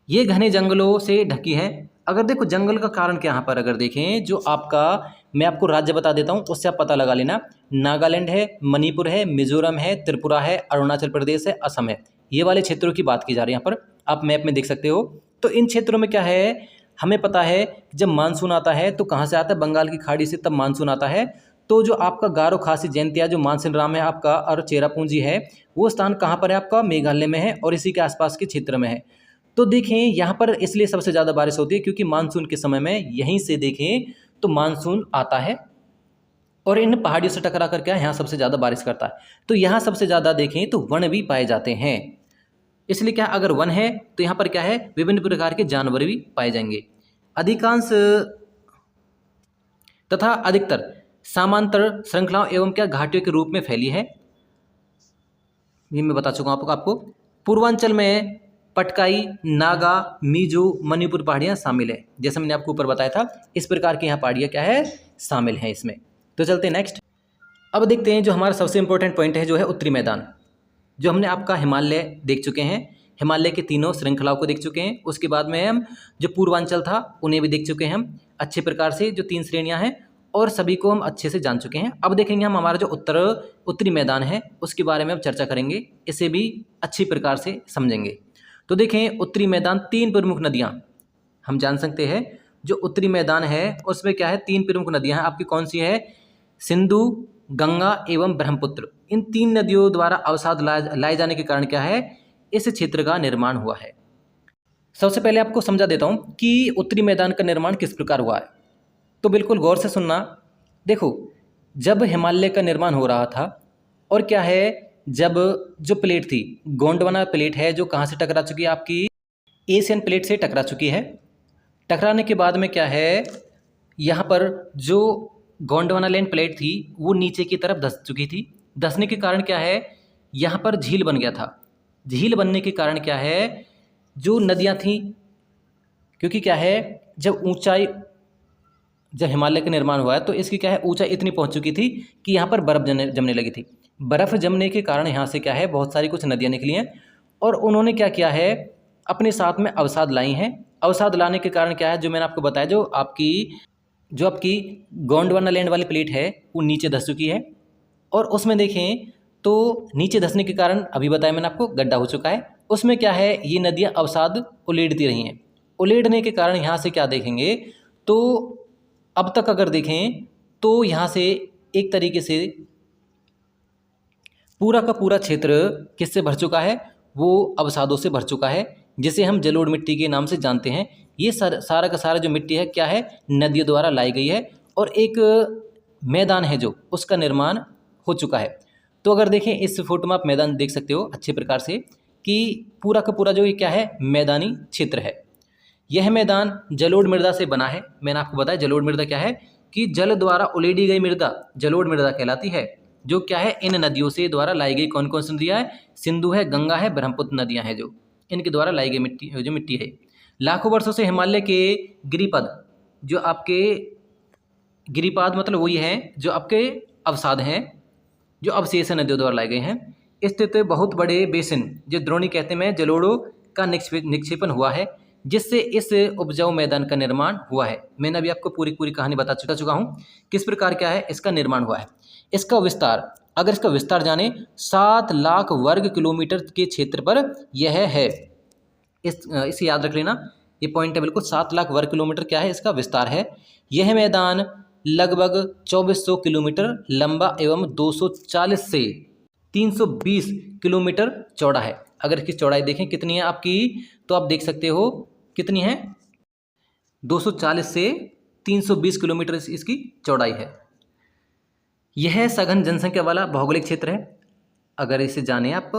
ये घने जंगलों से ढकी है। अगर देखो जंगल का कारण क्या, यहाँ पर अगर देखें जो आपका, मैं आपको राज्य बता देता हूँ उससे आप पता लगा लेना। नागालैंड है, मणिपुर है, मिजोरम है, त्रिपुरा है, अरुणाचल प्रदेश है, असम है। ये वाले क्षेत्रों की बात की जा रही है। यहाँ पर आप मैप में देख सकते हो। तो इन क्षेत्रों में क्या है, हमें पता है जब मानसून आता है तो कहाँ से आता है, बंगाल की खाड़ी से तब मानसून आता है। तो जो आपका गारो खासी जयंतिया जो मानसून राम है आपका और चेरापूंजी है, वो स्थान कहाँ पर है आपका, मेघालय में है और इसी के आसपास के क्षेत्र में है। तो देखें यहाँ पर इसलिए सबसे ज़्यादा बारिश होती है क्योंकि मानसून के समय में यहीं से देखें तो मानसून आता है और इन पहाड़ियों से टकरा कर क्या यहाँ सबसे ज़्यादा बारिश करता है। तो यहाँ सबसे ज़्यादा देखें तो वन भी पाए जाते हैं। इसलिए क्या अगर वन है तो यहाँ पर क्या है विभिन्न प्रकार के जानवर भी पाए जाएंगे। अधिकांश तथा अधिकतर समांतर श्रृंखलाओं एवं क्या घाटियों के रूप में फैली है। ये मैं बता चुका हूँ आपको। पूर्वांचल में पटकाई, नागा, मीजो, मणिपुर पहाड़ियाँ शामिल है। जैसे मैंने आपको ऊपर बताया था इस प्रकार की यहाँ पहाड़ियाँ क्या है शामिल हैं इसमें। तो चलते हैं नेक्स्ट। अब देखते हैं जो हमारा सबसे इंपॉर्टेंट पॉइंट है जो है उत्तरी मैदान। जो हमने आपका हिमालय देख चुके हैं, हिमालय के तीनों श्रृंखलाओं को देख चुके हैं। उसके बाद में हम जो पूर्वांचल था उन्हें भी देख चुके हैं हम अच्छे प्रकार से। जो 3 श्रेणियाँ हैं और सभी को हम अच्छे से जान चुके हैं। अब देखेंगे हम हमारा जो उत्तरी मैदान है उसके बारे में अब चर्चा करेंगे, इसे भी अच्छी प्रकार से समझेंगे। तो देखें उत्तरी मैदान, 3 प्रमुख नदियाँ हम जान सकते हैं। जो उत्तरी मैदान है उसमें क्या है, 3 प्रमुख नदियाँ हैं आपकी। कौन सी है? सिंधु, गंगा एवं ब्रह्मपुत्र। इन 3 नदियों द्वारा अवसाद लाए जाने के कारण क्या है, इस क्षेत्र का निर्माण हुआ है। सबसे पहले आपको समझा देता हूँ कि उत्तरी मैदान का निर्माण किस प्रकार हुआ है। तो बिल्कुल गौर से सुनना। देखो, जब हिमालय का निर्माण हो रहा था और क्या है, जब जो प्लेट थी, गोंडवाना प्लेट है जो कहाँ से टकरा चुकी है, आपकी एशियन प्लेट से टकरा चुकी है। टकराने के बाद में क्या है, यहाँ पर जो गोंडवाना लैंड प्लेट थी वो नीचे की तरफ धंस चुकी थी। धंसने के कारण क्या है, यहाँ पर झील बन गया था। झील बनने के कारण क्या है, जो नदियाँ थीं, क्योंकि क्या है, जब हिमालय का निर्माण हुआ है तो इसकी क्या है, ऊंचाई इतनी पहुंच चुकी थी कि यहाँ पर बर्फ़ जमने लगी थी। बर्फ़ जमने के कारण यहाँ से क्या है, बहुत सारी कुछ नदियाँ निकली हैं और उन्होंने क्या किया है, अपने साथ में अवसाद लाई हैं। अवसाद लाने के कारण क्या है, जो मैंने आपको बताया, जो आपकी गोंडवाना लैंड वाली प्लेट है वो नीचे धंस चुकी है और उसमें देखें तो नीचे धंसने के कारण, अभी बताया मैंने आपको, गड्ढा हो चुका है। उसमें क्या है, ये नदियाँ अवसाद उलेड़ती रही हैं। उलेड़ने के कारण यहाँ से क्या देखेंगे, तो अब तक अगर देखें तो यहाँ से एक तरीके से पूरा का पूरा क्षेत्र किससे भर चुका है, वो अवसादों से भर चुका है, जिसे हम जलोढ़ मिट्टी के नाम से जानते हैं। ये सारा का सारा जो मिट्टी है क्या है, नदियों द्वारा लाई गई है और एक मैदान है जो उसका निर्माण हो चुका है। तो अगर देखें इस फोटो में आप मैदान देख सकते हो अच्छे प्रकार से कि पूरा का पूरा जो ये क्या है, मैदानी क्षेत्र है। यह मैदान जलोढ़ मृदा से बना है। मैंने आपको बताया जलोढ़ मृदा क्या है, कि जल द्वारा उलेड़ी गई मृदा जलोढ़ मृदा कहलाती है, जो क्या है, इन नदियों से द्वारा लाई गई। कौन कौन सी नदियाँ है? सिंधु है, गंगा है, ब्रह्मपुत्र नदियाँ हैं, जो इनके द्वारा लाई गई मिट्टी है। लाखों वर्षों से हिमालय के गिरिपद, जो आपके गिरिपाद मतलब वही है जो आपके अवसाद हैं, जो अवशेष नदियों द्वारा लाए गए हैं, स्थित बहुत बड़े बेसिन, जो द्रोणी कहते हैं, जलोढ़ों का निक्षेपण हुआ है, जिससे इस उपजाऊ मैदान का निर्माण हुआ है। मैंने अभी आपको पूरी कहानी बता चुका हूँ किस प्रकार क्या है इसका निर्माण हुआ है। इसका विस्तार, अगर इसका विस्तार जाने, 7 लाख वर्ग किलोमीटर के क्षेत्र पर यह है। इसे याद रख लेना, ये पॉइंट है बिल्कुल। 7 लाख वर्ग किलोमीटर क्या है, इसका विस्तार है। यह मैदान लगभग 2400 किलोमीटर लंबा एवं 240 से 320 किलोमीटर चौड़ा है। अगर इसकी चौड़ाई देखें कितनी है आपकी, तो आप देख सकते हो कितनी है, 240 से 320 किलोमीटर इसकी चौड़ाई है। यह सघन जनसंख्या वाला भौगोलिक क्षेत्र है। अगर इसे जाने, आप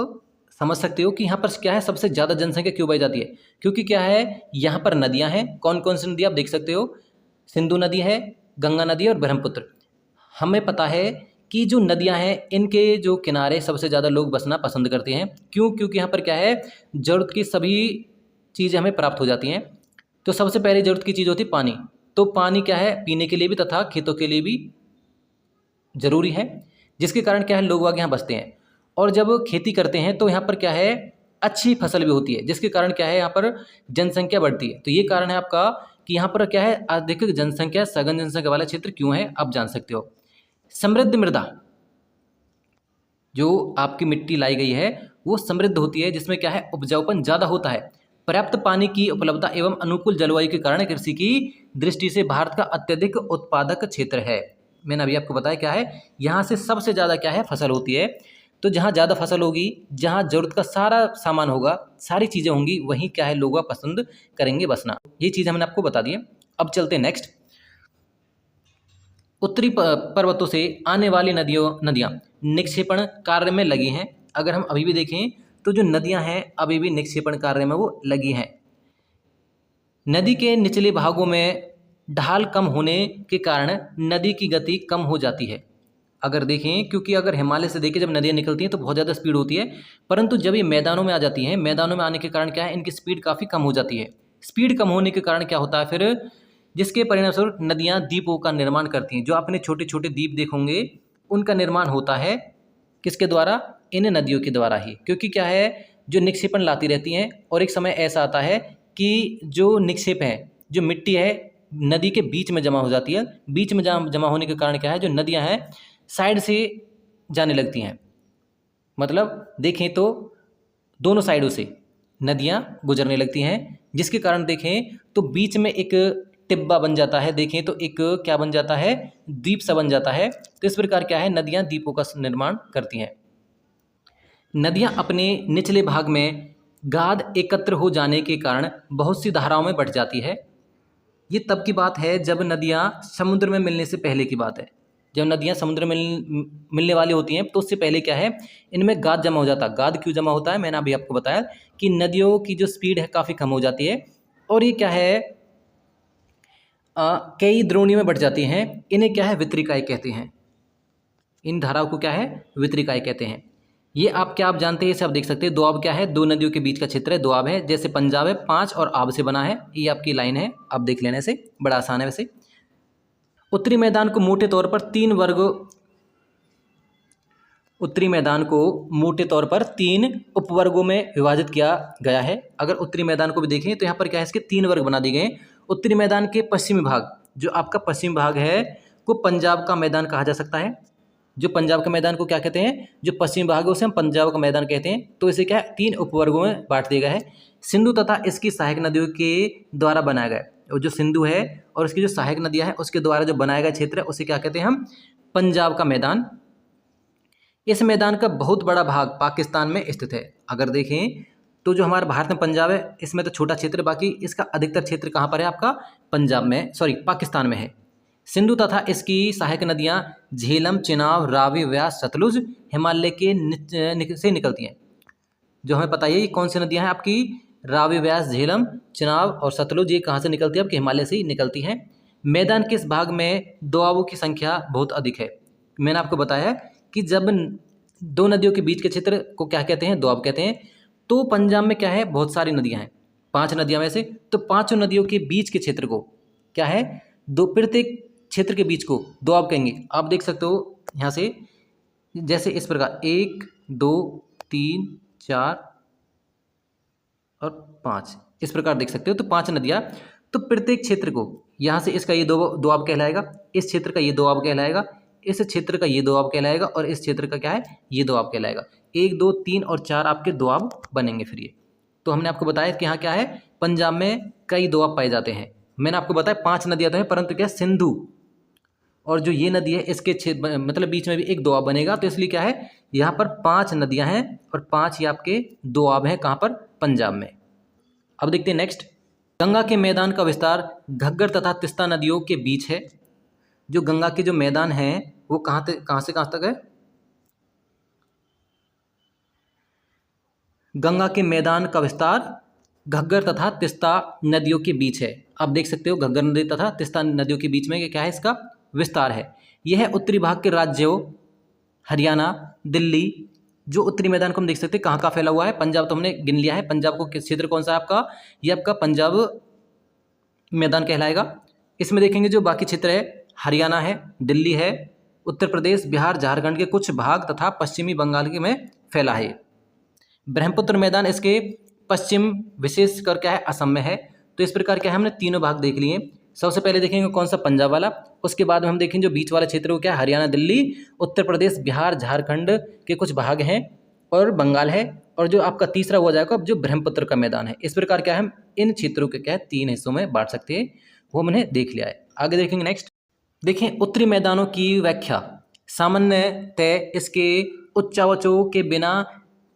समझ सकते हो कि यहाँ पर क्या है, सबसे ज़्यादा जनसंख्या क्यों पाई जाती है, क्योंकि क्या है, यहाँ पर नदियाँ हैं। कौन कौन सी नदियाँ आप देख सकते हो, सिंधु नदी है, गंगा नदी और ब्रह्मपुत्र। हमें पता है कि जो नदियाँ हैं इनके जो किनारे सबसे ज़्यादा लोग बसना पसंद करते हैं। क्यों? क्योंकि यहाँ पर क्या है, ज़रूरत की सभी चीज़ें हमें प्राप्त हो जाती हैं। तो सबसे पहली ज़रूरत की चीज़ होती है पानी। तो पानी क्या है, पीने के लिए भी तथा खेतों के लिए भी ज़रूरी है, जिसके कारण क्या है, लोग वहाँ यहाँ बसते हैं। और जब खेती करते हैं तो यहाँ पर क्या है, अच्छी फसल भी होती है, जिसके कारण क्या है, यहाँ पर जनसंख्या बढ़ती है। तो ये कारण है आपका कि यहाँ पर क्या है, अधिक जनसंख्या, सघन जनसंख्या वाला क्षेत्र क्यों है, आप जान सकते हो। समृद्ध मृदा, जो आपकी मिट्टी लाई गई है वो समृद्ध होती है, जिसमें क्या है, उपजाऊपन ज़्यादा होता है। पर्याप्त पानी की उपलब्धता एवं अनुकूल जलवायु के कारण कृषि की दृष्टि से भारत का अत्यधिक उत्पादक क्षेत्र है। मैंने अभी आपको बताया क्या है, यहाँ से सबसे ज़्यादा क्या है, फसल होती है। तो जहाँ ज़्यादा फसल होगी, जहाँ ज़रूरत का सारा सामान होगा, सारी चीज़ें होंगी, वहीं क्या है, लोग पसंद करेंगे बसना। ये चीज़ हमने आपको बता दी है। अब चलते हैं नेक्स्ट। उत्तरी पर्वतों से आने वाली नदियाँ निक्षेपण कार्य में लगी हैं। अगर हम अभी भी देखें तो जो नदियाँ हैं अभी भी निक्षेपण कार्य में वो लगी हैं। नदी के निचले भागों में ढाल कम होने के कारण नदी की गति कम हो जाती है। अगर देखें, क्योंकि अगर हिमालय से देखें, जब नदियाँ निकलती हैं तो बहुत ज़्यादा स्पीड होती है, परंतु जब ये मैदानों में आ जाती हैं, मैदानों में आने के कारण क्या है, इनकी स्पीड काफ़ी कम हो जाती है। स्पीड कम होने के कारण क्या होता है फिर, जिसके परिणामस्वरूप नदियाँ द्वीपों का निर्माण करती हैं। जो आपने छोटे छोटे द्वीप देखोगे, उनका निर्माण होता है किसके द्वारा, इन नदियों के द्वारा ही। क्योंकि क्या है, जो निक्षेपण लाती रहती हैं और एक समय ऐसा आता है कि जो निक्षेप है, जो मिट्टी है, नदी के बीच में जमा हो जाती है। बीच में जमा होने के कारण क्या है, जो नदियाँ हैं साइड से जाने लगती हैं, मतलब देखें तो दोनों साइडों से नदियाँ गुजरने लगती हैं, जिसके कारण देखें तो बीच में एक टिब्बा बन जाता है, देखें तो एक क्या बन जाता है, द्वीप सा बन जाता है। तो इस प्रकार क्या है, नदियाँ द्वीपों का निर्माण करती हैं। नदियाँ अपने निचले भाग में गाद एकत्र हो जाने के कारण बहुत सी धाराओं में बढ़ जाती है। ये तब की बात है जब नदियाँ समुद्र में मिलने से पहले की बात है। जब नदियाँ समुद्र में मिलने वाली होती हैं तो उससे पहले क्या है, इनमें गाद जमा हो जाता है। गाद क्यों जमा होता है, मैंने अभी आपको बताया कि नदियों की जो स्पीड है काफ़ी कम हो जाती है और ये क्या है, कई द्रोणियों में बढ़ जाती हैं। इन्हें क्या है, वितरिकाएँ कहते हैं। इन धाराओं को क्या है, वितरिकाएँ कहते हैं। ये आप जानते हैं, इसे आप देख सकते हैं। दोआब क्या है, दो नदियों के बीच का क्षेत्र है, दोआब है। जैसे पंजाब है, 5 और आब से बना है, ये आपकी लाइन है, आप देख लेने से बड़ा आसान है। वैसे उत्तरी मैदान को मोटे तौर पर 3 वर्ग, उत्तरी मैदान को मोटे तौर पर 3 उपवर्गों में विभाजित किया गया है। अगर उत्तरी मैदान को भी देखें तो यहाँ पर क्या है, इसके 3 वर्ग बना दिए गए। उत्तरी मैदान के पश्चिमी भाग, जो आपका पश्चिमी भाग है, को पंजाब का मैदान कहा जा सकता है। जो पंजाब के मैदान को क्या कहते हैं, जो पश्चिमी भाग है उसे हम पंजाब का मैदान कहते हैं। तो इसे क्या है, 3 उपवर्गों में बांट दिया गया है। सिंधु तथा इसकी सहायक नदियों के द्वारा बनाया गया, और जो सिंधु है और उसकी जो सहायक नदियां हैं उसके द्वारा जो बनाया गया क्षेत्र है उसे क्या कहते हैं हम, पंजाब का मैदान। इस मैदान का बहुत बड़ा भाग पाकिस्तान में स्थित है। अगर देखें तो जो हमारा भारत में पंजाब है, इसमें तो छोटा क्षेत्र है, बाकी इसका अधिकतर क्षेत्र कहाँ पर है, आपका पंजाब में, सॉरी पाकिस्तान में है। सिंधु तथा इसकी सहायक नदियां झेलम, चिनाब, रावी, व्यास, सतलुज हिमालय के से निकलती हैं। जो हमें पता है ये कौन सी नदियां हैं आपकी, रावी, व्यास, झेलम, चिनाब और सतलुज, ये कहाँ से निकलती है, आपके हिमालय से ही निकलती हैं। मैदान के इस भाग में दोआबों की संख्या बहुत अधिक है। मैंने आपको बताया कि जब दो नदियों के बीच के क्षेत्र को क्या कहते हैं, दोआब कहते हैं। तो पंजाब में क्या है, बहुत सारी नदियां हैं, 5 नदियां में से। तो 5 नदियों के बीच के क्षेत्र को क्या है, दो प्रत्येक क्षेत्र के बीच को दोआब कहेंगे। आप देख सकते हो यहाँ से, जैसे इस प्रकार 1 2 3 4 और 5, इस प्रकार देख सकते हो। तो 5 नदियाँ, तो प्रत्येक क्षेत्र को यहाँ से इसका ये दोआब कहलाएगा, इस क्षेत्र का ये दोआब कहलाएगा, इस क्षेत्र का ये दोआब कहलाएगा और इस क्षेत्र का क्या है, ये दोआब कहलाएगा। 1 2 3 और 4 आपके दोआब बनेंगे। फिर ये तो हमने आपको बताया कि यहाँ क्या है, पंजाब में कई दोआब पाए जाते हैं। मैंने आपको बताया 5 नदियाँ तो हैं, परंतु क्या, सिंधु और जो ये नदी है इसके मतलब बीच में भी एक दोआब बनेगा। तो इसलिए क्या है, यहाँ पर 5 नदियाँ हैं और 5 ही आपके दोआब हैं, कहाँ पर, पंजाब में। अब देखते हैं नेक्स्ट, गंगा के मैदान का विस्तार घग्गर तथा तिस्ता नदियों के बीच है। जो गंगा के जो मैदान हैं वो कहाँ से कहाँ तक है, गंगा के मैदान का विस्तार घग्गर तथा तिस्ता नदियों के बीच है। आप देख सकते हो घग्गर नदी तथा तिस्ता नदियों के बीच में क्या है, इसका विस्तार है। यह उत्तरी भाग के राज्यों हरियाणा, दिल्ली, जो उत्तरी मैदान को हम देख सकते हैं कहाँ कहाँ फैला हुआ है। पंजाब तो हमने गिन लिया है, पंजाब को किस क्षेत्र कौन सा है आपका, ये आपका पंजाब मैदान कहलाएगा। इसमें देखेंगे जो बाकी क्षेत्र है, हरियाणा है, दिल्ली है, उत्तर प्रदेश, बिहार, झारखंड के कुछ भाग तथा पश्चिमी बंगाल के में फैला है। ब्रह्मपुत्र मैदान इसके पश्चिम विशेष कर क्या है, असम में है। तो इस प्रकार क्या है, हमने तीनों भाग देख लिए। सबसे पहले देखेंगे कौन सा, पंजाब वाला। उसके बाद में हम देखेंगे जो बीच वाला क्षेत्र को क्या है, हरियाणा, दिल्ली, उत्तर प्रदेश, बिहार, झारखंड के कुछ भाग हैं और बंगाल है। और जो आपका तीसरा हो जाएगा जो ब्रह्मपुत्र का मैदान है। इस प्रकार क्या है, हम इन क्षेत्रों के क्या है 3 हिस्सों में बांट सकते हैं, वो मैंने देख लिया है। आगे देखेंगे नेक्स्ट। देखें उत्तरी मैदानों की व्याख्या सामान्यतः इसके उच्चावचों के बिना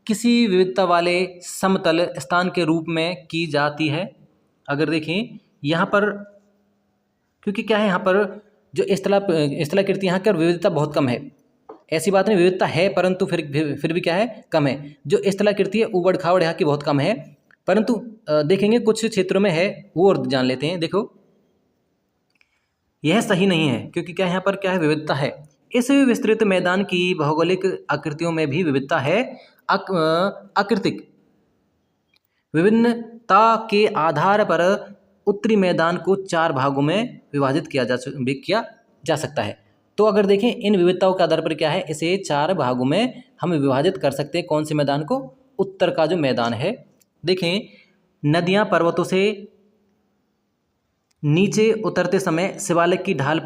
किसी विविधता वाले समतल स्थान के रूप में की जाती है। अगर देखें यहाँ पर, क्योंकि क्या है यहाँ पर जो स्थलाकृति यहाँ की विविधता बहुत कम है। ऐसी बात नहीं, विविधता है परंतु फिर भी क्या है, कम है। जो स्थलाकृति है उबड़ खाबड़ यहाँ की बहुत कम है, परंतु देखेंगे कुछ क्षेत्रों में है, वो और जान लेते हैं। देखो यह सही नहीं है, क्योंकि क्या यहाँ पर क्या है, विविधता है। इस विस्तृत मैदान की भौगोलिक आकृतियों में भी विविधता है। आकृतिक विभिन्नता के आधार पर उत्तरी मैदान को 4 भागों में विभाजित किया जा सकता है। तो अगर देखें इन विविधताओं के आधार पर क्या है, इसे 4 भागों में हम विभाजित कर सकते हैं। कौन से मैदान को, उत्तर का जो मैदान है। देखें नदियां पर्वतों से नीचे उतरते समय शिवालिक की ढाल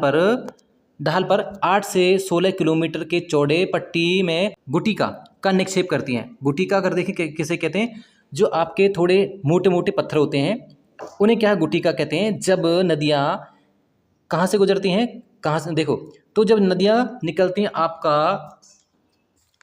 पर 8 से 16 किलोमीटर के चौड़े पट्टी में गुटिका का निक्षेप करती हैं। गुटिका अगर देखें किसे कहते हैं, जो आपके थोड़े मोटे मोटे पत्थर होते हैं उन्हें क्या गुटिका कहते हैं। जब नदियाँ कहाँ से गुजरती हैं, कहाँ से देखो, तो जब नदियाँ निकलती हैं आपका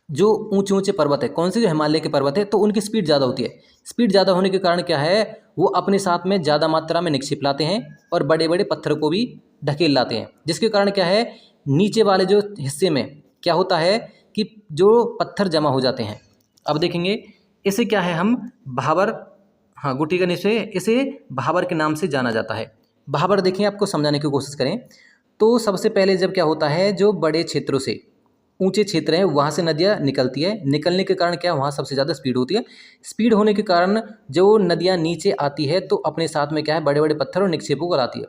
जो ऊंचे ऊंचे पर्वत है, कौन से, जो हिमालय के पर्वत है, तो उनकी स्पीड ज़्यादा होती है। स्पीड ज़्यादा होने के कारण क्या है, वो अपने साथ में ज़्यादा मात्रा में निक्षेप लाते हैं और बड़े बड़े पत्थर को भी ढकेल लाते हैं, जिसके कारण क्या है, नीचे वाले जो हिस्से में क्या होता है कि जो पत्थर जमा हो जाते हैं। अब देखेंगे इसे क्या है, हम भाबर, हाँ गुटी करने से इसे भाबर के नाम से जाना जाता है। भाबर देखें, आपको समझाने की कोशिश करें तो सबसे पहले जब क्या होता है, जो बड़े क्षेत्रों से, ऊंचे क्षेत्र हैं वहाँ से नदियाँ निकलती है। निकलने के कारण क्या, वहाँ सबसे ज़्यादा स्पीड होती है। स्पीड होने के कारण जो नदियाँ नीचे आती है तो अपने साथ में क्या है, बड़े बड़े पत्थर और निक्षेपों को लाती है।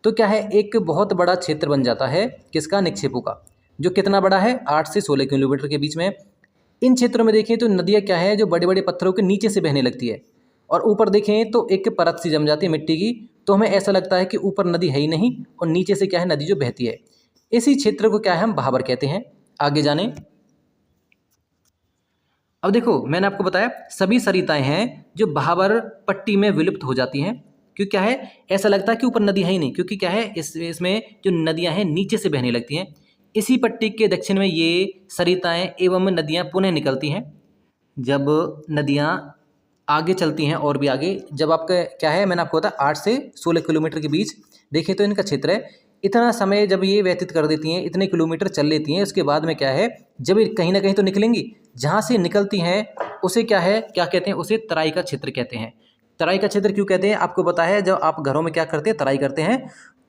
तो क्या है, एक बहुत बड़ा क्षेत्र बन जाता है किसका, निक्षेपों का, जो कितना बड़ा है, 8 से 16 किलोमीटर के बीच में। इन क्षेत्रों में देखें तो नदियाँ क्या है, जो बड़े बड़े पत्थरों के नीचे से बहने लगती है और ऊपर देखें तो एक परत सी जम जाती है मिट्टी की, तो हमें ऐसा लगता है कि ऊपर नदी है ही नहीं और नीचे से क्या है, नदी जो बहती है। इसी क्षेत्र को क्या है, हम भाबर कहते हैं। आगे जाने, अब देखो मैंने आपको बताया सभी सरिताएं हैं जो भाबर पट्टी में विलुप्त हो जाती हैं, क्योंकि क्या है, ऐसा लगता है कि ऊपर नदी है ही नहीं, क्योंकि क्या है, इसमें जो नदियां हैं नीचे से बहने लगती हैं। इसी पट्टी के दक्षिण में ये सरिताएं एवं नदियां पुनः निकलती हैं। जब नदियां आगे चलती हैं और भी आगे, जब आपका क्या है, मैंने आपको बताया 8 से 16 किलोमीटर के बीच देखें तो इनका क्षेत्र है। इतना समय जब ये व्यतीत कर देती हैं, इतने किलोमीटर चल लेती हैं, उसके बाद में क्या है, जब ये कहीं ना कहीं तो निकलेंगी, जहाँ से निकलती हैं उसे क्या है, क्या कहते हैं, उसे तराई का क्षेत्र कहते हैं। तराई का क्षेत्र क्यों कहते हैं, आपको पता है, जब आप घरों में क्या करते हैं, तराई करते हैं,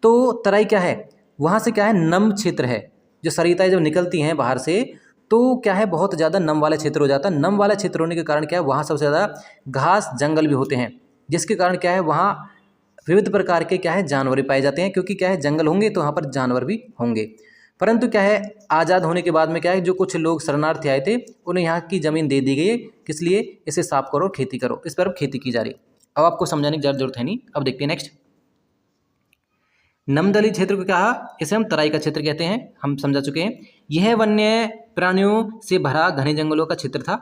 तो तराई क्या है, वहाँ से क्या है, नम क्षेत्र है। जो सरिताएं जब निकलती हैं बाहर से तो क्या है, बहुत ज़्यादा नम वाला क्षेत्र हो जाता है। नम वाला क्षेत्र होने के कारण क्या है, वहाँ सबसे ज़्यादा घास जंगल भी होते हैं, जिसके कारण क्या है, वहाँ विविध प्रकार के क्या है, जानवर भी पाए जाते हैं, क्योंकि क्या है, जंगल होंगे तो वहाँ पर जानवर भी होंगे। परंतु क्या है, आज़ाद होने के बाद में क्या है, जो कुछ लोग शरणार्थी आए थे उन्हें यहाँ की ज़मीन दे दी गई है, किस लिए, इसे साफ करो, खेती करो, इस पर अब खेती की जा रही है। अब आपको समझाने की जरूरत है नहीं। अब देखते हैं नेक्स्ट, नमदली क्षेत्र को कहा, इसे हम तराई का क्षेत्र कहते हैं, हम समझा चुके हैं। यह वन्य प्राणियों से भरा घने जंगलों का क्षेत्र था।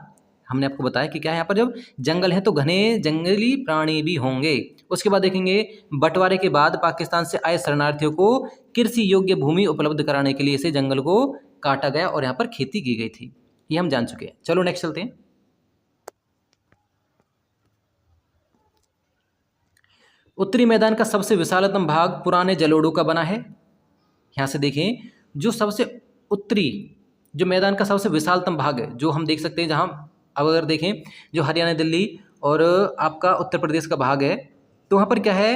हमने आपको बताया कि क्या है, यहाँ पर जब जंगल है तो घने जंगली प्राणी भी होंगे। उसके बाद देखेंगे, बंटवारे के बाद पाकिस्तान से आए शरणार्थियों को कृषि योग्य भूमि उपलब्ध कराने के लिए इसे जंगल को काटा गया और यहाँ पर खेती की गई थी, ये हम जान चुके हैं। चलो नेक्स्ट चलते हैं। उत्तरी मैदान का सबसे विशालतम भाग पुराने जलोढ़ों का बना है। यहाँ से देखें, जो सबसे उत्तरी जो मैदान का सबसे विशालतम भाग है, जो हम देख सकते हैं, जहाँ अब अगर देखें जो हरियाणा, दिल्ली और आपका उत्तर प्रदेश का भाग है, तो वहाँ पर क्या है,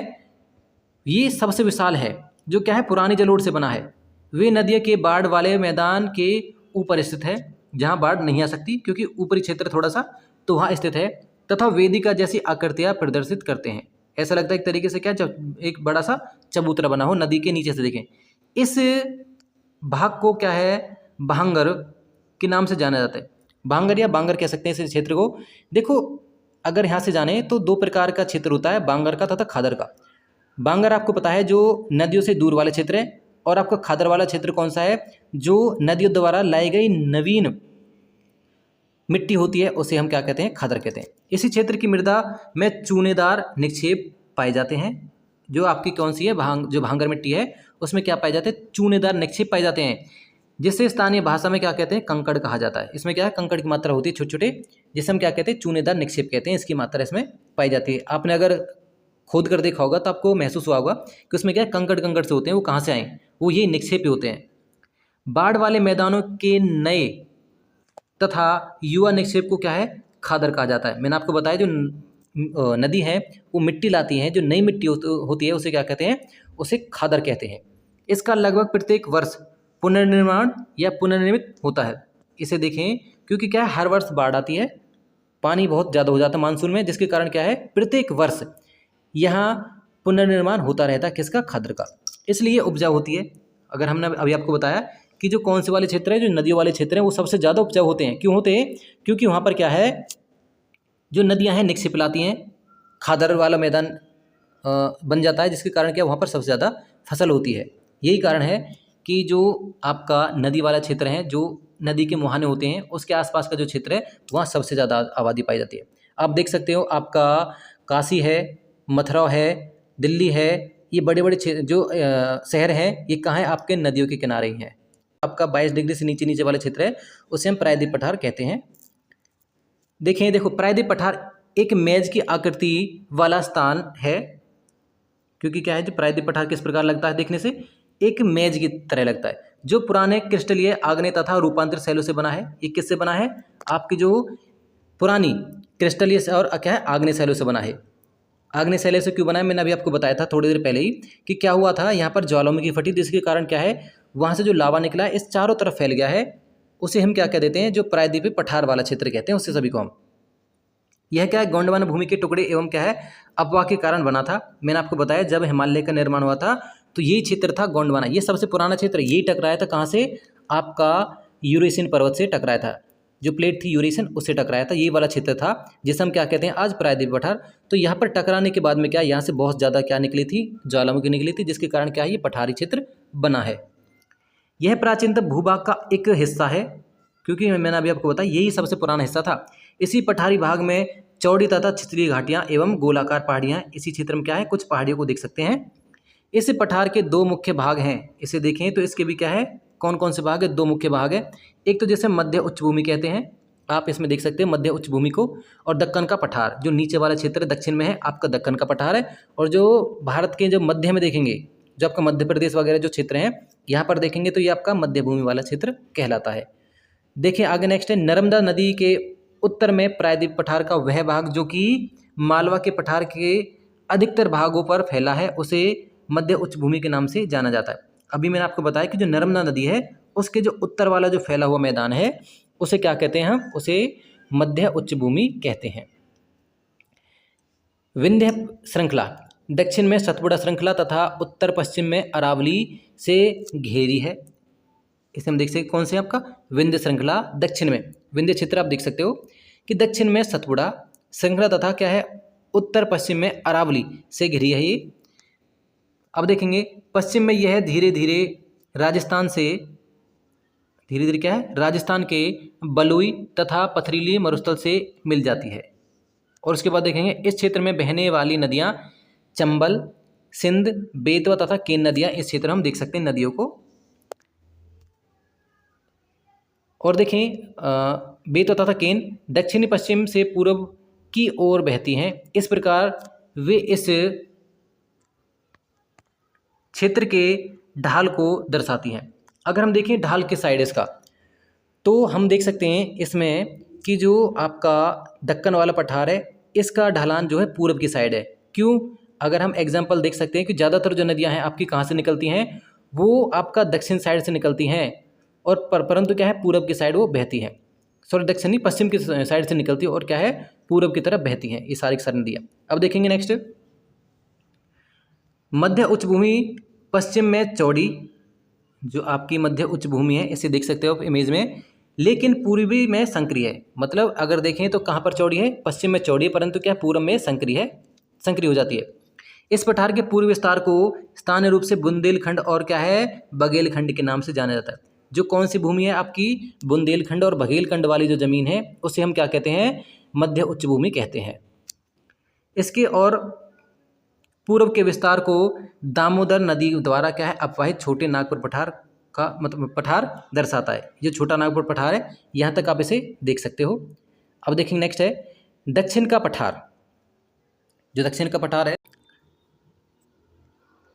ये सबसे विशाल है, जो क्या है, पुरानी जलोढ़ से बना है। वे नदियों के बाढ़ वाले मैदान के ऊपर स्थित है, जहाँ बाढ़ नहीं आ सकती, क्योंकि ऊपरी क्षेत्र थोड़ा सा तो वहाँ स्थित है, तथा वेदिका जैसी आकृतियाँ प्रदर्शित करते हैं। ऐसा लगता है एक तरीके से क्या, जब एक बड़ा सा चबूतरा बना हो नदी के नीचे से देखें। इस भाग को क्या है, भांगर के नाम से जाना जाता है। भांगर या बांगर कह सकते हैं इस क्षेत्र को। देखो अगर यहाँ से जाने तो दो प्रकार का क्षेत्र होता है, बांगर का तथा खादर का। बांगर आपको पता है जो नदियों से दूर वाला क्षेत्र है, और आपका खादर वाला क्षेत्र कौन सा है, जो नदियों द्वारा लाई गई नवीन मिट्टी होती है, उसे हम क्या कहते हैं, खादर कहते हैं। इसी क्षेत्र की मृदा में चूनेदार निक्षेप पाए जाते हैं। जो आपकी कौन सी है, जो भांगर मिट्टी है उसमें क्या पाए जाते हैं, चूनेदार निक्षेप पाए जाते हैं, जिसे स्थानीय भाषा में क्या कहते हैं, कंकड़ कहा जाता है। इसमें क्या है, कंकड़ की मात्रा होती है छोटे छोटे, जिसे हम क्या कहते हैं, चूनेदार निक्षेप कहते हैं। इसकी मात्रा इसमें पाई जाती है। आपने अगर खोद कर देखा होगा तो आपको महसूस हुआ होगा कि उसमें क्या है, कंकड़ कंकड़ से होते हैं। वो कहाँ से आए, वो ये निक्षेप ही होते हैं। बाढ़ वाले मैदानों के नए तथा युवा निक्षेप को क्या है, खादर कहा जाता है। मैंने आपको बताया जो नदी है वो मिट्टी लाती है, जो नई मिट्टी होती है उसे क्या कहते हैं, उसे खादर कहते हैं। इसका लगभग प्रत्येक वर्ष पुनर्निर्माण या पुनर्निर्मित होता है। इसे देखें, क्योंकि क्या है, हर वर्ष बाढ़ आती है, पानी बहुत ज़्यादा हो जाता है मानसून में, जिसके कारण क्या है, प्रत्येक वर्ष यहाँ पुनर्निर्माण होता रहता है, किसका, खादर का। इसलिए उपजाऊ होती है। अगर हमने अभी आपको बताया कि जो कौन से वाले क्षेत्र हैं, जो नदियों वाले क्षेत्र हैं, वो सबसे ज़्यादा उपजाऊ होते हैं। क्यों होते हैं, क्योंकि वहाँ पर क्या है, जो नदियाँ हैं निक्षेप लाती हैं, खादर वाला मैदान बन जाता है, जिसके कारण क्या वहाँ पर सबसे ज़्यादा फसल होती है। यही कारण है कि जो आपका नदी वाला क्षेत्र है, जो नदी के मुहाने होते हैं, उसके आसपास का जो क्षेत्र है वहाँ सबसे ज़्यादा आबादी पाई जाती है। आप देख सकते हो आपका काशी है, मथुरा है, दिल्ली है, ये बड़े बड़े जो शहर हैं ये कहाँ है, आपके नदियों के किनारे ही हैं। आपका 22 डिग्री से नीचे नीचे वाला क्षेत्र है उसे हम प्रायद्वीप पठार कहते हैं। देखो प्रायद्वीप पठार एक मेज की आकृति वाला स्थान है, क्योंकि क्या है, जो प्रायद्वीप पठार किस प्रकार लगता है, देखने से एक मेज की तरह लगता है, जो पुराने क्रिस्टलीय आग्नेय तथा रूपांतरित शैलों से बना है। ये किससे बना है, आपकी जो पुरानी क्रिस्टलीय और क्या है, आग्नेय शैलों से बना है। आग्नेय शैलों से क्यों बना है, मैंने अभी आपको बताया था थोड़ी देर पहले ही कि क्या हुआ था, यहाँ पर ज्वालामुखी फटी, जिसके कारण क्या है, वहाँ से जो लावा निकला है इस चारों तरफ फैल गया है, उसे हम क्या कह देते हैं, जो प्रायद्वीपीय पठार वाला क्षेत्र कहते हैं, उससे सभी को हम। यह क्या है, गोंडवाना भूमि के टुकड़े एवं क्या है, अपवाह के कारण बना था। मैंने आपको बताया जब हिमालय का निर्माण हुआ था तो यही क्षेत्र था गोंडवाना, ये सबसे पुराना क्षेत्र, यही टकराया था कहाँ से, आपका यूरेशियन पर्वत से टकराया था, जो प्लेट थी यूरेशियन उससे टकराया था, ये वाला क्षेत्र था जिसे हम क्या कहते हैं आज प्रायद्वीप पठार। तो यहाँ पर टकराने के बाद में क्या, यहाँ से बहुत ज़्यादा क्या निकली थी, ज्वालामुखी निकली थी, जिसके कारण क्या है, ये पठारी क्षेत्र बना है। यह प्राचीनतम भूभाग का एक हिस्सा है, क्योंकि मैंने अभी आपको बताया यही सबसे पुराना हिस्सा था। इसी पठारी भाग में चौड़ी तथा छिछली घाटियाँ एवं गोलाकार पहाड़ियाँ, इसी क्षेत्र में क्या है, कुछ पहाड़ियों को देख सकते हैं। इस पठार के दो मुख्य भाग हैं, इसे देखें तो इसके भी क्या है, कौन कौन से भाग है, दो मुख्य भाग है। एक तो जैसे मध्य उच्च भूमि कहते हैं, आप इसमें देख सकते हैं मध्य उच्च भूमि को, और दक्कन का पठार, जो नीचे वाला क्षेत्र दक्षिण में है आपका दक्कन का पठार है। और जो भारत के जो मध्य में देखेंगे, जो आपका मध्य प्रदेश वगैरह जो क्षेत्र हैं यहाँ पर देखेंगे तो ये आपका मध्य भूमि वाला क्षेत्र कहलाता है। देखिए आगे नेक्स्ट है, नर्मदा नदी के उत्तर में प्रायद्वीप पठार का वह भाग जो कि मालवा के पठार के अधिकतर भागों पर फैला है, उसे मध्य उच्च भूमि के नाम से जाना जाता है। अभी मैंने आपको बताया कि जो नर्मदा नदी है उसके जो उत्तर वाला जो फैला हुआ मैदान है उसे क्या कहते हैं, हम उसे मध्य उच्च भूमि कहते हैं। विंध्य श्रृंखला दक्षिण में सतपुड़ा श्रृंखला तथा उत्तर पश्चिम में अरावली से घेरी है। इसे हम देख सकते कौन से, आपका विंध्य श्रृंखला दक्षिण में, विंध्य क्षेत्र आप देख सकते हो कि दक्षिण में सतपुड़ा श्रृंखला तथा क्या है, उत्तर पश्चिम में अरावली से घिरी है ये। अब देखेंगे पश्चिम में यह धीरे धीरे राजस्थान से, धीरे धीरे क्या है, राजस्थान के बलुई तथा पथरीली मरुस्थल से मिल जाती है। और उसके बाद देखेंगे इस क्षेत्र में बहने वाली नदियाँ चंबल, सिंध, बेतवा तथा केन नदियाँ, इस क्षेत्र में हम देख सकते हैं नदियों को। और देखें बेतवा तथा केन दक्षिणी पश्चिम से पूर्व की ओर बहती हैं, इस प्रकार वे इस क्षेत्र के ढाल को दर्शाती हैं। अगर हम देखें ढाल किस साइड इसका, तो हम देख सकते हैं इसमें कि जो आपका दक्कन वाला पठार है इसका ढलान जो है पूरब की साइड है। क्यों, अगर हम एग्जाम्पल देख सकते हैं कि ज़्यादातर जो नदियां हैं आपकी कहाँ से निकलती हैं, वो आपका दक्षिण साइड से निकलती हैं, और परंतु क्या है, पूरब की साइड वो बहती है, सॉरी दक्षिणी पश्चिम की साइड से निकलती है और क्या है, पूरब की तरफ बहती हैं ये सारी नदियाँ। अब देखेंगे नेक्स्ट, मध्य उच्च भूमि पश्चिम में चौड़ी, जो आपकी मध्य उच्च भूमि है इसे देख सकते हो आप इमेज में, लेकिन पूर्वी में संकरी है। मतलब अगर देखें तो कहाँ पर चौड़ी है, पश्चिम में चौड़ी है, परंतु क्या पूर्व में संकरी है, संकरी हो जाती है। इस पठार के पूर्व विस्तार को स्थानीय रूप से बुंदेलखंड और क्या है, बघेलखंड के नाम से जाना जाता है। जो कौन सी भूमि है आपकी, बुंदेलखंड और बघेलखंड वाली जो जमीन है उसे हम क्या कहते हैं, मध्य उच्च भूमि कहते हैं। इसके और पूर्व के विस्तार को दामोदर नदी द्वारा क्या है, अपवाहित छोटे नागपुर पठार का मतलब पठार दर्शाता है। ये छोटा नागपुर पठार है, यहाँ तक आप इसे देख सकते हो। अब देखेंगे नेक्स्ट है दक्षिण का पठार। जो दक्षिण का पठार है,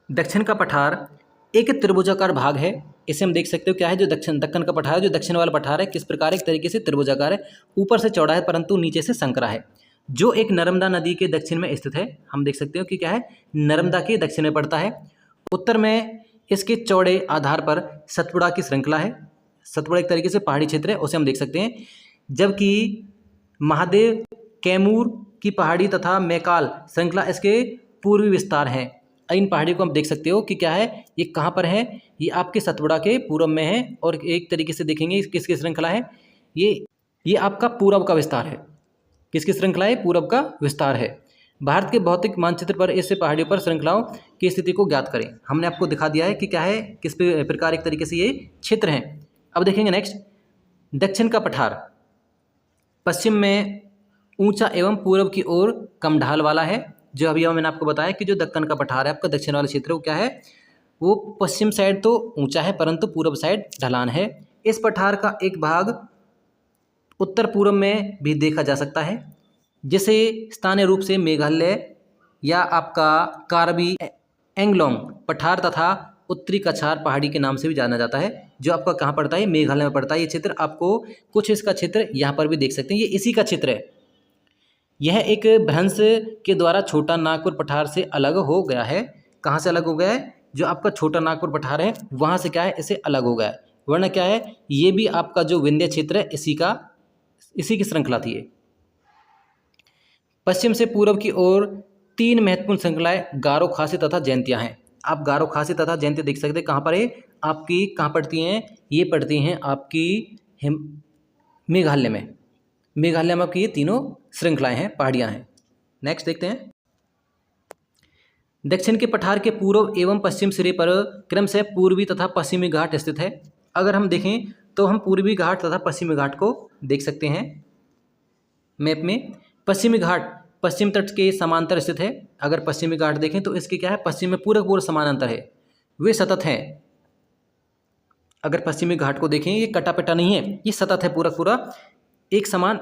दक्षिण का पठार एक त्रिभुजाकार भाग है, इसे हम देख सकते हो क्या है, जो दक्कन का पठार है, जो दक्षिण वाला पठार है किस प्रकार एक तरीके से त्रिभुजाकार है, ऊपर से चौड़ा है परंतु नीचे से संकरा है, जो एक नर्मदा नदी के दक्षिण में स्थित है। हम देख सकते हो कि क्या है, नर्मदा के दक्षिण में पड़ता है। उत्तर में इसके चौड़े आधार पर सतपुड़ा की श्रृंखला है, सतपुड़ा एक तरीके से पहाड़ी क्षेत्र है, उसे हम देख सकते हैं। जबकि महादेव, कैमूर की पहाड़ी तथा मैकाल श्रृंखला इसके पूर्वी विस्तार हैं। इन पहाड़ियों को हम देख सकते हो कि क्या है, ये कहाँ पर है, ये आपके सतपुड़ा के पूर्व में है, और एक तरीके से देखेंगे किसकी श्रृंखला है, ये आपका पूरब का विस्तार है। किसकी श्रृंखला है, पूरब का विस्तार है। भारत के भौतिक मानचित्र पर इस पहाड़ियों पर श्रृंखलाओं की स्थिति को ज्ञात करें। हमने आपको दिखा दिया है कि क्या है, किस प्रकार एक तरीके से ये क्षेत्र हैं। अब देखेंगे नेक्स्ट, दक्षिण का पठार पश्चिम में ऊंचा एवं पूर्व की ओर कम ढाल वाला है। जो अभी मैंने आपको बताया कि जो दक्कन का पठार है आपका दक्षिण वाला क्षेत्र, वो क्या है, वो पश्चिम साइड तो ऊंचा है परंतु पूर्व साइड ढलान है। इस पठार का एक भाग उत्तर पूर्व में भी देखा जा सकता है, जिसे स्थानीय रूप से मेघालय या आपका कार्बी एंगलोंग पठार तथा उत्तरी कछार पहाड़ी के नाम से भी जाना जाता है, जो आपका कहाँ पड़ता है, मेघालय में पड़ता है। ये क्षेत्र आपको कुछ इसका क्षेत्र यहाँ पर भी देख सकते हैं, ये इसी का क्षेत्र है। यह एक भ्रंश के द्वारा छोटा नागपुर पठार से अलग हो गया है। कहाँ से अलग हो गया है, जो आपका छोटा नागपुर पठार है वहाँ से क्या है, इसे अलग हो गया है। वरना क्या है, ये भी आपका जो विंध्य क्षेत्र है इसी की श्रृंखला थी ये। पश्चिम से पूर्व की ओर 3 महत्वपूर्ण श्रृंखलाएं गारो, खासी तथा जयंतियां हैं। आप गारो, खासी तथा जयंती देख सकते हैं। कहाँ पर है आपकी, कहाँ पड़ती हैं, ये पड़ती हैं आपकी मेघालय में आपकी ये तीनों श्रृंखलाएं हैं, पहाड़ियां हैं। नेक्स्ट देखते हैं, दक्षिण के पठार के पूर्व एवं पश्चिम सिरे पर क्रमशः पूर्वी तथा पश्चिमी घाट स्थित है। अगर हम देखें तो हम पूर्वी घाट तथा पश्चिमी घाट को देख सकते हैं मैप में। पश्चिमी घाट पश्चिम तट के समांतर स्थित है। अगर पश्चिमी घाट देखें तो इसके क्या है, पश्चिम में पूर्व समानांतर है, वे सतत हैं। अगर पश्चिमी घाट को देखें, ये कटा पिटा नहीं है, ये सतत है, पूरा एक समान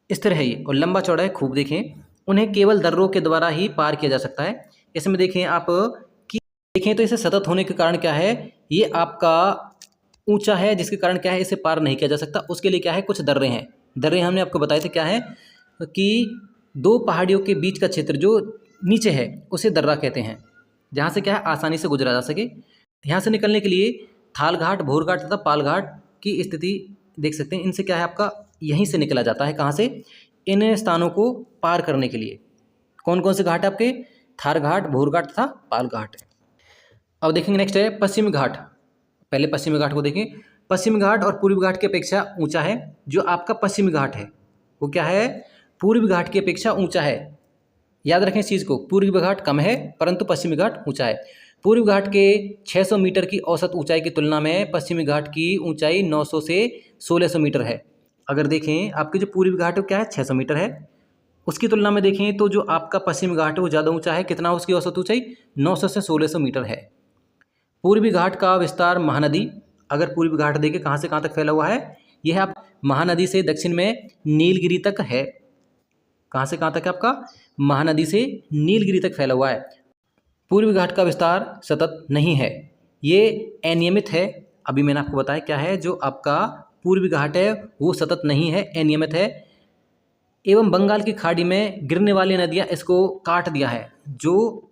स्थिर है ये, और लंबा चौड़ा है खूब। देखें, उन्हें केवल दर्रों के द्वारा ही पार किया जा सकता है। इसमें देखें आप कि देखें तो इसे सतत होने के कारण क्या है, ये आपका ऊंचा है, जिसके कारण क्या है, इसे पार नहीं किया जा सकता। उसके लिए क्या है, कुछ दर्रे हैं। दर्रे हमने आपको बताए थे क्या है, कि 2 पहाड़ियों के बीच का क्षेत्र जो नीचे है उसे दर्रा कहते हैं, जहाँ से क्या है आसानी से गुजरा जा सके। यहाँ से निकलने के लिए थाल घाट, भोर घाट तथा पाल घाट की स्थिति देख सकते हैं। इनसे क्या है आपका यहीं से निकला जाता है। कहाँ से, इन स्थानों को पार करने के लिए। कौन कौन से घाट आपके, थार घाट, भोर घाट तथा पाल घाट। अब देखेंगे नेक्स्ट है पश्चिमी घाट। पहले पश्चिमी घाट को देखें। पश्चिमी घाट और पूर्वी घाट की अपेक्षा ऊंचा है। जो आपका पश्चिमी घाट है वो क्या है, पूर्वी घाट की अपेक्षा ऊंचा है। याद रखें इस चीज़ को, पूर्वी घाट कम है परंतु पश्चिमी घाट ऊंचा है। पूर्वी घाट के 600 मीटर की औसत ऊंचाई की तुलना में पश्चिमी घाट की ऊंचाई 900 से 1600 मीटर है। अगर देखें आपके जो पूर्वी घाट है क्या है 600 मीटर है, उसकी तुलना में देखें तो जो आपका पश्चिमी घाट है वो ज़्यादा ऊंचा है। कितना उसकी औसत ऊंचाई, 900 से 1600 मीटर है। पूर्वी घाट का विस्तार महानदी, अगर पूर्वी घाट देखें कहाँ से कहाँ तक फैला हुआ है, यह आप महानदी से दक्षिण में नीलगिरी तक है। कहाँ से कहाँ तक है आपका, महानदी से नीलगिरी तक फैला हुआ है। पूर्वी घाट का विस्तार सतत नहीं है, ये अनियमित है। अभी मैंने आपको बताया क्या है, जो आपका पूर्वी घाट है वो सतत नहीं है, अनियमित है। एवं बंगाल की खाड़ी में गिरने वाली नदियाँ इसको काट दिया है। जो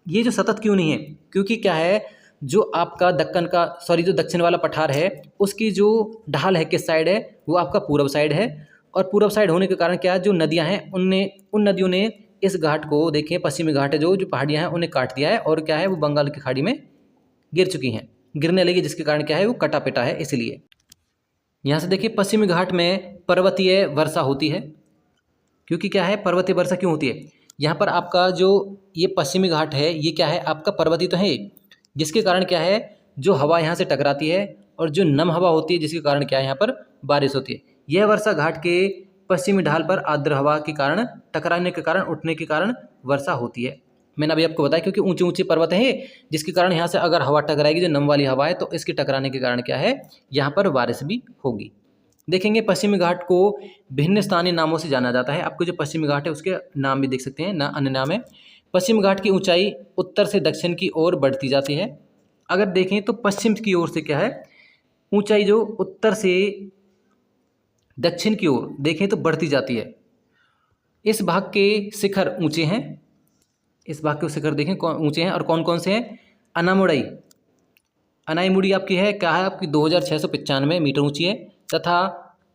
ये जो सतत क्यों नहीं है, क्योंकि क्या है, जो आपका जो दक्षिण वाला पठार है उसकी जो ढाल है किस साइड है, वो आपका पूर्व साइड है। और पूर्व साइड होने के कारण क्या है, जो नदियां हैं उन नदियों ने इस घाट को देखें, पश्चिमी घाट है जो पहाड़ियां हैं उन्हें काट दिया है, और क्या है वो बंगाल की खाड़ी में गिर चुकी हैं, गिरने लगी, जिसके कारण क्या है वो कटा पिटा है। इसलिए यहाँ से देखिए पश्चिमी घाट में पर्वतीय वर्षा होती है। क्योंकि क्या है, पर्वतीय वर्षा क्यों होती है, यहाँ पर आपका जो ये पश्चिमी घाट है ये क्या है आपका पर्वतीय तो है, जिसके कारण क्या है जो हवा यहाँ से टकराती है और जो नम हवा होती है, जिसके कारण क्या है यहाँ पर बारिश होती है। यह वर्षा घाट के पश्चिमी ढाल पर आर्द्र हवा के कारण टकराने के कारण उठने के कारण वर्षा होती है। मैंने अभी आपको बताया, क्योंकि ऊंचे ऊंचे पर्वत है, जिसके कारण यहाँ से अगर हवा टकराएगी, जो नम वाली हवा है, तो इसके टकराने के कारण क्या है यहाँ पर बारिश भी होगी। देखेंगे पश्चिमी घाट को भिन्न स्थानीय नामों से जाना जाता है। आपको जो पश्चिमी घाट है उसके नाम भी देख सकते हैं, अन्य नाम है। पश्चिमी घाट की ऊंचाई उत्तर से दक्षिण की ओर बढ़ती जाती है। अगर देखें तो पश्चिम की ओर से क्या है ऊंचाई जो उत्तर से दक्षिण की ओर देखें तो बढ़ती जाती है। इस भाग के शिखर ऊंचे हैं, इस भाग के शिखर देखें ऊंचे हैं, और कौन कौन से हैं, अनाईमुड़ी आपकी है क्या है आपकी 2695 मीटर ऊंची है, तथा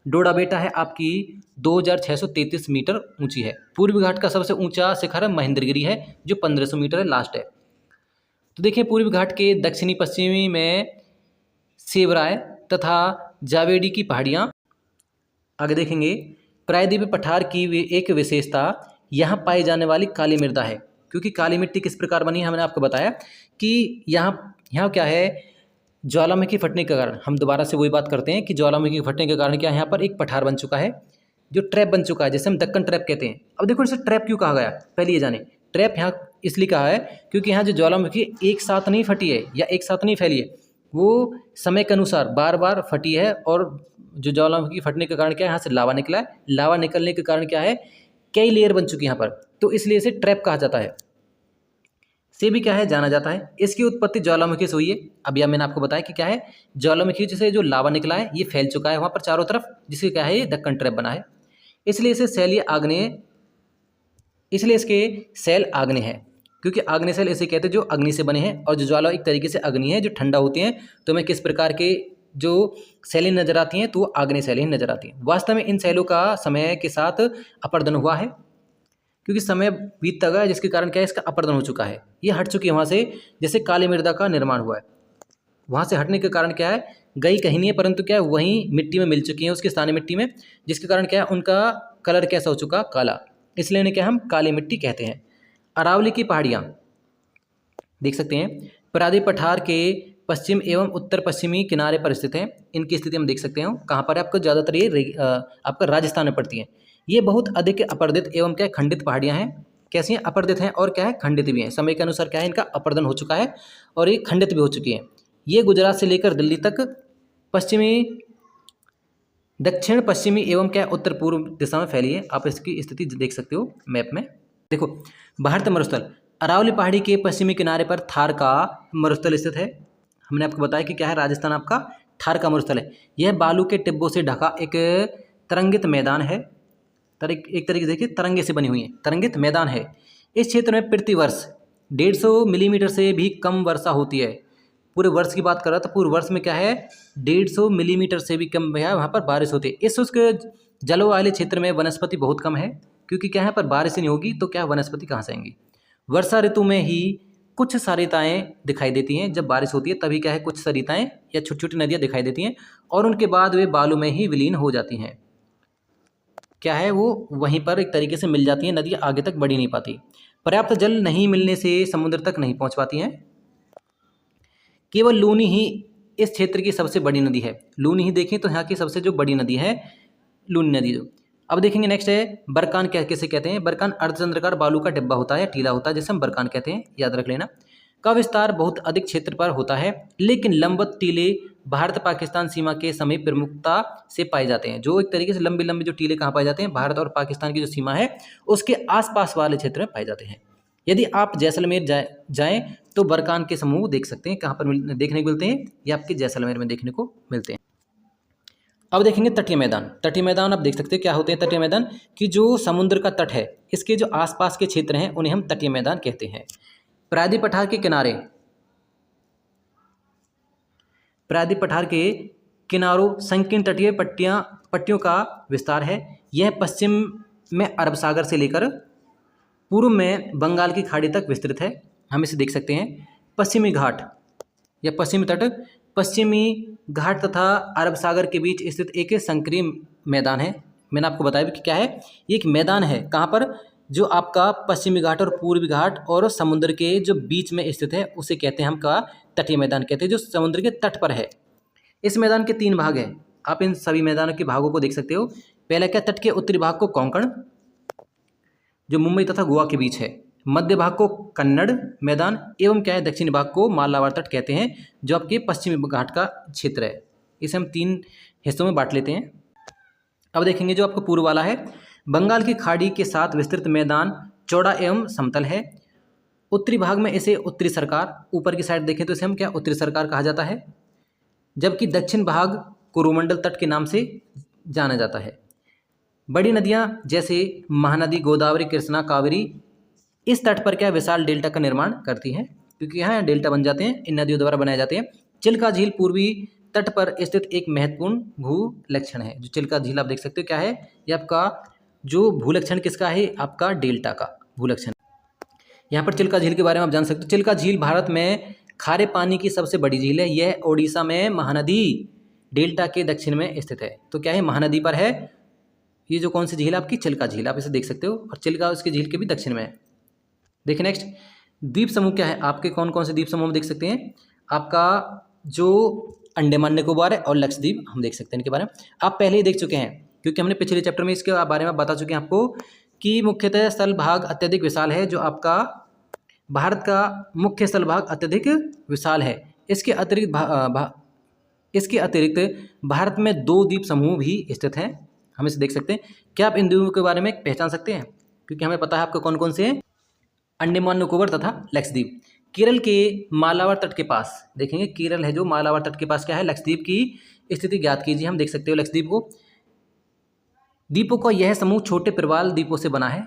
डोडा बेटा है आपकी 2633 मीटर ऊंची है। पूर्वी घाट का सबसे ऊंचा शिखर है महेंद्रगिरी है, जो 1500 मीटर है, लास्ट है। तो देखिए पूर्वी घाट के दक्षिणी पश्चिमी में सेवराय तथा जावेडी की पहाड़ियाँ। आगे देखेंगे प्रायद्वीपीय पठार की एक विशेषता यहाँ पाई जाने वाली काली मृदा है। क्योंकि काली मिट्टी किस प्रकार बनी है, हमने आपको बताया कि यहाँ क्या है, ज्वालामुखी फटने के कारण, हम दोबारा से वही बात करते हैं कि ज्वालामुखी फटने के कारण क्या है, यहाँ पर एक पठार बन चुका है, जो ट्रैप बन चुका है, जैसे हम दक्कन ट्रैप कहते हैं। अब देखो इसे ट्रैप क्यों कहा गया, पहले ये जाने। ट्रैप यहाँ इसलिए कहा है क्योंकि यहाँ जो ज्वालामुखी एक साथ नहीं फटी है या एक साथ नहीं फैली है, वो समय के अनुसार बार बार फटी है, और जो ज्वालामुखी फटने के कारण क्या है, यहाँ से लावा निकला है। लावा निकलने के कारण क्या है, कई लेयर बन चुकी है यहाँ पर, तो इसलिए इसे ट्रैप कहा जाता है, से भी क्या है जाना जाता है। इसकी उत्पत्ति ज्वालामुखी से हुई है। अब यह मैंने आपको बताया कि क्या है, ज्वालामुखी से जो लावा निकला है ये फैल चुका है वहाँ पर चारों तरफ, जिससे क्या है ये दक्कन ट्रैप बना है। इसलिए इसे सैलीय आग्नेय, इसलिए इसके सेल आग्नेय है, क्योंकि आग्नेय सेल इसे कहते हैं जो अग्नि से बने हैं, और जो ज्वाला एक तरीके से अग्नि है जो ठंडा होती हैं, तो हमें किस प्रकार के जो सेलें नजर आती हैं, तो वो आग्नेय सेलें नजर आती हैं। वास्तव में इन सेलों का समय के साथ अपर्दन हुआ है, क्योंकि समय बीतता गया जिसके कारण क्या है, इसका अपर्दन हो चुका है, ये हट चुकी है वहाँ से। जैसे काली मृदा का निर्माण हुआ है, वहाँ से हटने के कारण क्या है, गई कहीं नहीं है, परंतु क्या है वहीं मिट्टी में मिल चुकी हैं, उसके स्थानीय मिट्टी में, जिसके कारण क्या है उनका कलर कैसा हो चुका, काला, इसलिए इन्हें क्या हम काली मिट्टी कहते हैं। अरावली की पहाड़ियाँ देख सकते हैं, परादी पठार के पश्चिम एवं उत्तर पश्चिमी किनारे पर स्थित हैं। इनकी स्थिति हम देख सकते हैं कहाँ पर है, आपको ज़्यादातर ये आपका राजस्थान में पड़ती हैं। ये बहुत अधिक अपर्दित एवं क्या खंडित पहाड़ियाँ हैं। कैसी हैं, अपर्दित हैं और क्या है खंडित भी हैं। समय के अनुसार क्या है इनका अपर्दन हो चुका है और ये खंडित भी हो चुकी हैं। ये गुजरात से लेकर दिल्ली तक पश्चिमी, दक्षिण पश्चिमी एवं क्या उत्तर पूर्व दिशा में फैली है। आप इसकी स्थिति देख सकते हो मैप में। देखो भारत मरुस्थल, अरावली पहाड़ी के पश्चिमी किनारे पर थार का मरुस्थल स्थित है। हमने आपको बताया कि क्या है, राजस्थान आपका थार का मरुस्थल है। यह बालू के टिब्बों से ढका एक तरंगित मैदान है। एक तरीके से देखिए तरंगे से बनी हुई है, तरंगित मैदान है। इस क्षेत्र में प्रतिवर्ष 150 मिलीमीटर से भी कम वर्षा होती है। पूरे वर्ष की बात कर रहा था, पूरे वर्ष में क्या है 150 मिलीमीटर से भी कम है वहाँ पर बारिश होती है। इस शुष्क जलवायु वाले क्षेत्र में वनस्पति बहुत कम है, क्योंकि क्या है पर बारिश ही नहीं होगी तो क्या वनस्पति कहाँ से आएंगी। वर्षा ऋतु में ही कुछ सरिताएँ दिखाई देती हैं, जब बारिश होती है तभी क्या है कुछ सरिताएँ या छोटी छोटी नदियाँ दिखाई देती हैं, और उनके बाद वे बालू में ही विलीन हो जाती हैं। क्या है वो वहीं पर एक तरीके से मिल जाती हैं, नदियाँ आगे तक बढ़ी नहीं पाती। पर्याप्त जल नहीं मिलने से समुद्र तक नहीं पहुँच पाती हैं। केवल लूनी ही इस क्षेत्र की सबसे बड़ी नदी है। लूनी ही देखें तो यहाँ की सबसे जो बड़ी नदी है लूनी नदी। जो अब देखेंगे नेक्स्ट है बरकान, क्या कैसे कहते हैं। बरकान अर्धचंद्राकार बालू का डिब्बा होता है, टीला होता है, जिसे हम बरकान कहते हैं, याद रख लेना। का विस्तार बहुत अधिक क्षेत्र पर होता है, लेकिन लंबवत टीले भारत पाकिस्तान सीमा के समीप प्रमुखता से पाए जाते हैं। जो एक तरीके से लंबे लंबे जो टीले कहाँ पाए जाते हैं, भारत और पाकिस्तान की जो सीमा है उसके आसपास वाले क्षेत्र में पाए जाते हैं। यदि आप जैसलमेर जाएं तो बरकान के समूह देख सकते हैं, कहाँ पर देखने को मिलते हैं, ये आपके जैसलमेर में देखने को मिलते हैं। अब देखेंगे तटीय मैदान। तटीय मैदान आप देख सकते हैं क्या होते हैं तटीय मैदान, कि जो समुद्र का तट है इसके जो आसपास के क्षेत्र हैं उन्हें हम तटीय मैदान कहते हैं। प्रायद्वीप पठार के किनारे, प्रायद्वीप पठार के किनारों संकीर्ण तटीय पट्टियों का विस्तार है। यह पश्चिम में अरब सागर से लेकर पूर्व में बंगाल की खाड़ी तक विस्तृत है। हम इसे देख सकते हैं। पश्चिमी घाट या पश्चिमी तट, पश्चिमी घाट तथा अरब सागर के बीच स्थित एक संकीर्ण मैदान है। मैंने आपको बताया कि क्या है, ये एक मैदान है कहाँ पर, जो आपका पश्चिमी घाट और पूर्वी घाट और समुद्र के जो बीच में स्थित है उसे कहते हैं हम का तटीय मैदान कहते हैं, जो समुद्र के तट पर है। इस मैदान के 3 भाग हैं। आप इन सभी मैदानों के भागों को देख सकते हो। पहला क्या, तट के उत्तरी भाग को कोंकण, जो मुंबई तथा गोवा के बीच है। मध्य भाग को कन्नड़ मैदान, एवं क्या है दक्षिणी भाग को मालाबार तट कहते हैं, जो आपके पश्चिमी घाट का क्षेत्र है। इसे हम 3 हिस्सों में बांट लेते हैं। अब देखेंगे जो आपका पूर्व वाला है, बंगाल की खाड़ी के साथ विस्तृत मैदान चौड़ा एवं समतल है। उत्तरी भाग में इसे उत्तरी सरकार, ऊपर की साइड देखें तो इसे हम क्या उत्तरी सरकार कहा जाता है, जबकि दक्षिण भाग को रोमंडल तट के नाम से जाना जाता है। बड़ी नदियाँ जैसे महानदी, गोदावरी, कृष्णा, कावेरी इस तट पर क्या विशाल डेल्टा का निर्माण करती हैं, क्योंकि यहाँ डेल्टा बन जाते हैं, इन नदियों द्वारा बनाए जाते हैं। चिल्का झील पूर्वी तट पर स्थित एक महत्वपूर्ण भूलक्षण है। जो चिल्का झील आप देख सकते हो क्या है, ये आपका जो भूलक्षण किसका है, आपका डेल्टा का भूलक्षण। यहाँ पर चिल्का झील के बारे में आप जान सकते हो। चिल्का झील भारत में खारे पानी की सबसे बड़ी झील है। यह ओडिशा में महानदी डेल्टा के दक्षिण में स्थित है। तो क्या है, महानदी पर है ये जो कौन सी झील है आपकी, चिल्का झील, आप इसे देख सकते हो, और चिल्का उसकी झील के भी दक्षिण में है। देखिए नेक्स्ट, द्वीप समूह क्या है आपके, कौन कौन से द्वीप समूह हम देख सकते हैं। आपका जो अंडमान निकोबार है और लक्षद्वीप, हम देख सकते हैं इनके बारे में। आप पहले ही देख चुके हैं क्योंकि हमने पिछले चैप्टर में इसके बारे में बता चुके हैं आपको कि मुख्यतः स्थल भाग अत्यधिक विशाल है। जो आपका भारत का मुख्य स्थल भाग अत्यधिक विशाल है। इसके अतिरिक्त भारत में 2 द्वीप समूह भी स्थित हैं, हम इसे देख सकते हैं। क्या आप इन द्वीपों के बारे में पहचान सकते हैं, क्योंकि हमें पता है आपको कौन कौन से हैं, अंडमान निकोबार तथा लक्षद्वीप। केरल के मालाबार तट के पास, देखेंगे केरल है जो मालाबार तट के पास क्या है, लक्षद्वीप की स्थिति ज्ञात कीजिए। हम देख सकते हो लक्षद्वीप को। द्वीपों का यह समूह छोटे प्रवाल द्वीपों से बना है।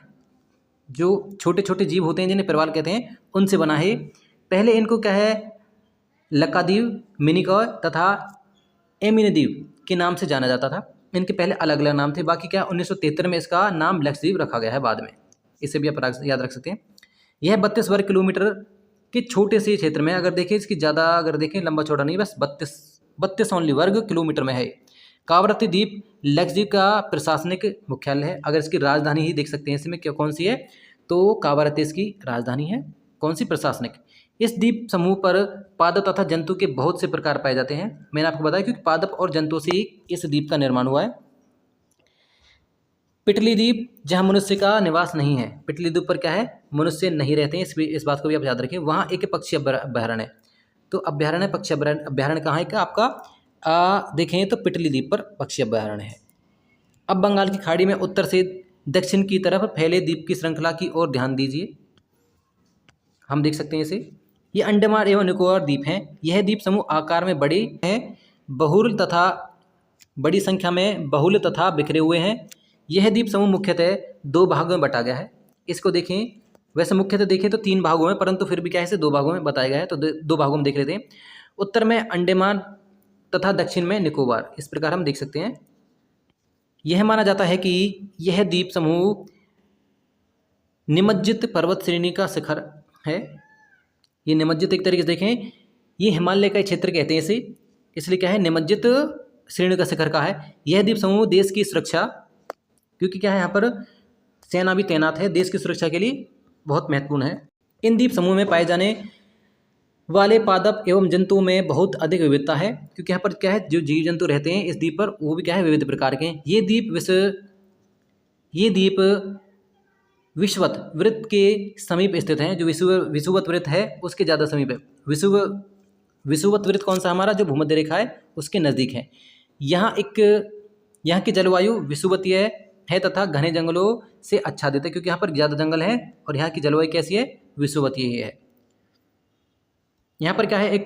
जो छोटे छोटे जीव होते हैं जिन्हें प्रवाल कहते हैं, उनसे बना है। पहले इनको क्या है, लक्काद्वीप, मिनिकॉय तथा एमिनद्वीप के नाम से जाना जाता था। इनके पहले अलग अलग नाम थे। बाकी क्या 1973 में इसका नाम लक्षद्वीप रखा गया है बाद में। इसे भी आप याद रख सकते हैं। यह 32 वर्ग किलोमीटर के छोटे से क्षेत्र में, अगर देखें इसकी ज़्यादा अगर देखें लंबा छोटा नहीं, बस 32 ओनली वर्ग किलोमीटर में है। कावरत्ती द्वीप लक्षद्वीप का प्रशासनिक मुख्यालय है। अगर इसकी राजधानी ही देख सकते हैं इसमें क्या कौन सी है, तो कावरत्ती इसकी राजधानी है। कौन सी, प्रशासनिक। इस द्वीप समूह पर पादप तथा जंतु के बहुत से प्रकार पाए जाते हैं। मैंने आपको बताया क्योंकि पादप और जंतुओं से ही इस द्वीप का निर्माण हुआ है। पिटली द्वीप जहाँ मनुष्य का निवास नहीं है, पिटली द्वीप पर क्या है, मनुष्य नहीं रहते हैं, इस बात को भी आप याद रखें। वहाँ एक पक्षी अभ्यारण्य है। तो अभ्यारण्य, पक्षी अभ्यारण्य कहाँ है क्या आपका, देखें तो पिटली द्वीप पर पक्षी अभ्यारण्य है। अब बंगाल की खाड़ी में उत्तर से दक्षिण की तरफ फैले द्वीप की श्रृंखला की ओर ध्यान दीजिए। हम देख सकते हैं इसे, ये अंडमान एवं निकोबार द्वीप हैं। यह द्वीप समूह आकार में बड़े हैं, बड़ी संख्या में बहुल तथा बिखरे हुए हैं। यह द्वीप समूह मुख्यतः 2 भागों में बटा गया है। इसको देखें, वैसे मुख्यतः देखें तो 3 भागों में, परंतु फिर भी क्या है इसे 2 भागों में बताया गया है। तो 2 भागों में देख लेते हैं। उत्तर में अंडमान तथा दक्षिण में निकोबार, इस प्रकार हम देख सकते हैं। यह माना जाता है कि यह द्वीप समूह निमज्जित पर्वत श्रेणी का शिखर है। ये निमज्जित एक तरीके से देखें, ये हिमालय का क्षेत्र कहते हैं इसे, इसलिए क्या है, निमज्जित श्रेणी का शिखर का है। यह द्वीप समूह देश की सुरक्षा, क्योंकि क्या है यहाँ पर सेना भी तैनात है, देश की सुरक्षा के लिए बहुत महत्वपूर्ण है। इन द्वीप समूह में पाए जाने वाले पादप एवं जंतुओं में बहुत अधिक विविधता है, क्योंकि यहाँ पर क्या है, जो जीव जंतु रहते हैं इस द्वीप पर वो भी क्या है, विविध प्रकार के हैं। ये द्वीप विषुवत वृत्त के समीप स्थित हैं। जो विषुवत वृत्त है उसके ज़्यादा समीप है। विषुवत वृत्त कौन सा, हमारा जो भूमध्य रेखा है उसके नज़दीक है। यहाँ की जलवायु विषुवतीय है तथा घने जंगलों से आच्छादित है, क्योंकि यहाँ पर ज़्यादा जंगल है और यहाँ की जलवायु कैसी है, विषुवतीय है। यहाँ पर क्या है, एक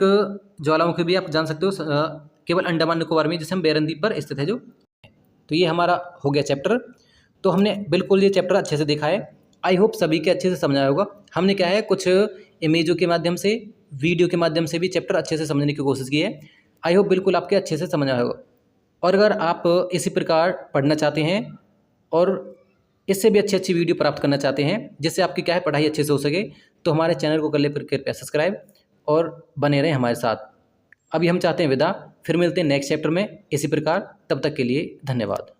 ज्वालामुखी भी आप जान सकते हो, केवल अंडमान निकोबार में, जिसे हम बेरन द्वीप पर स्थित है जो। तो ये हमारा हो गया चैप्टर। तो हमने बिल्कुल ये चैप्टर अच्छे से देखा है। आई होप सभी के अच्छे से समझ आया होगा। हमने क्या है, कुछ इमेजों के माध्यम से, वीडियो के माध्यम से भी चैप्टर अच्छे से समझने की कोशिश की है। आई होप बिल्कुल आपके अच्छे से समझ आया होगा। और अगर आप इसी प्रकार पढ़ना चाहते हैं और इससे भी अच्छी वीडियो प्राप्त करना चाहते हैं जिससे आपकी क्या है, पढ़ाई अच्छे से हो सके, तो हमारे चैनल को कर ले कृपया सब्सक्राइब और बने रहें हमारे साथ। अभी हम चाहते हैं विदा, फिर मिलते हैं नेक्स्ट चैप्टर में इसी प्रकार। तब तक के लिए धन्यवाद।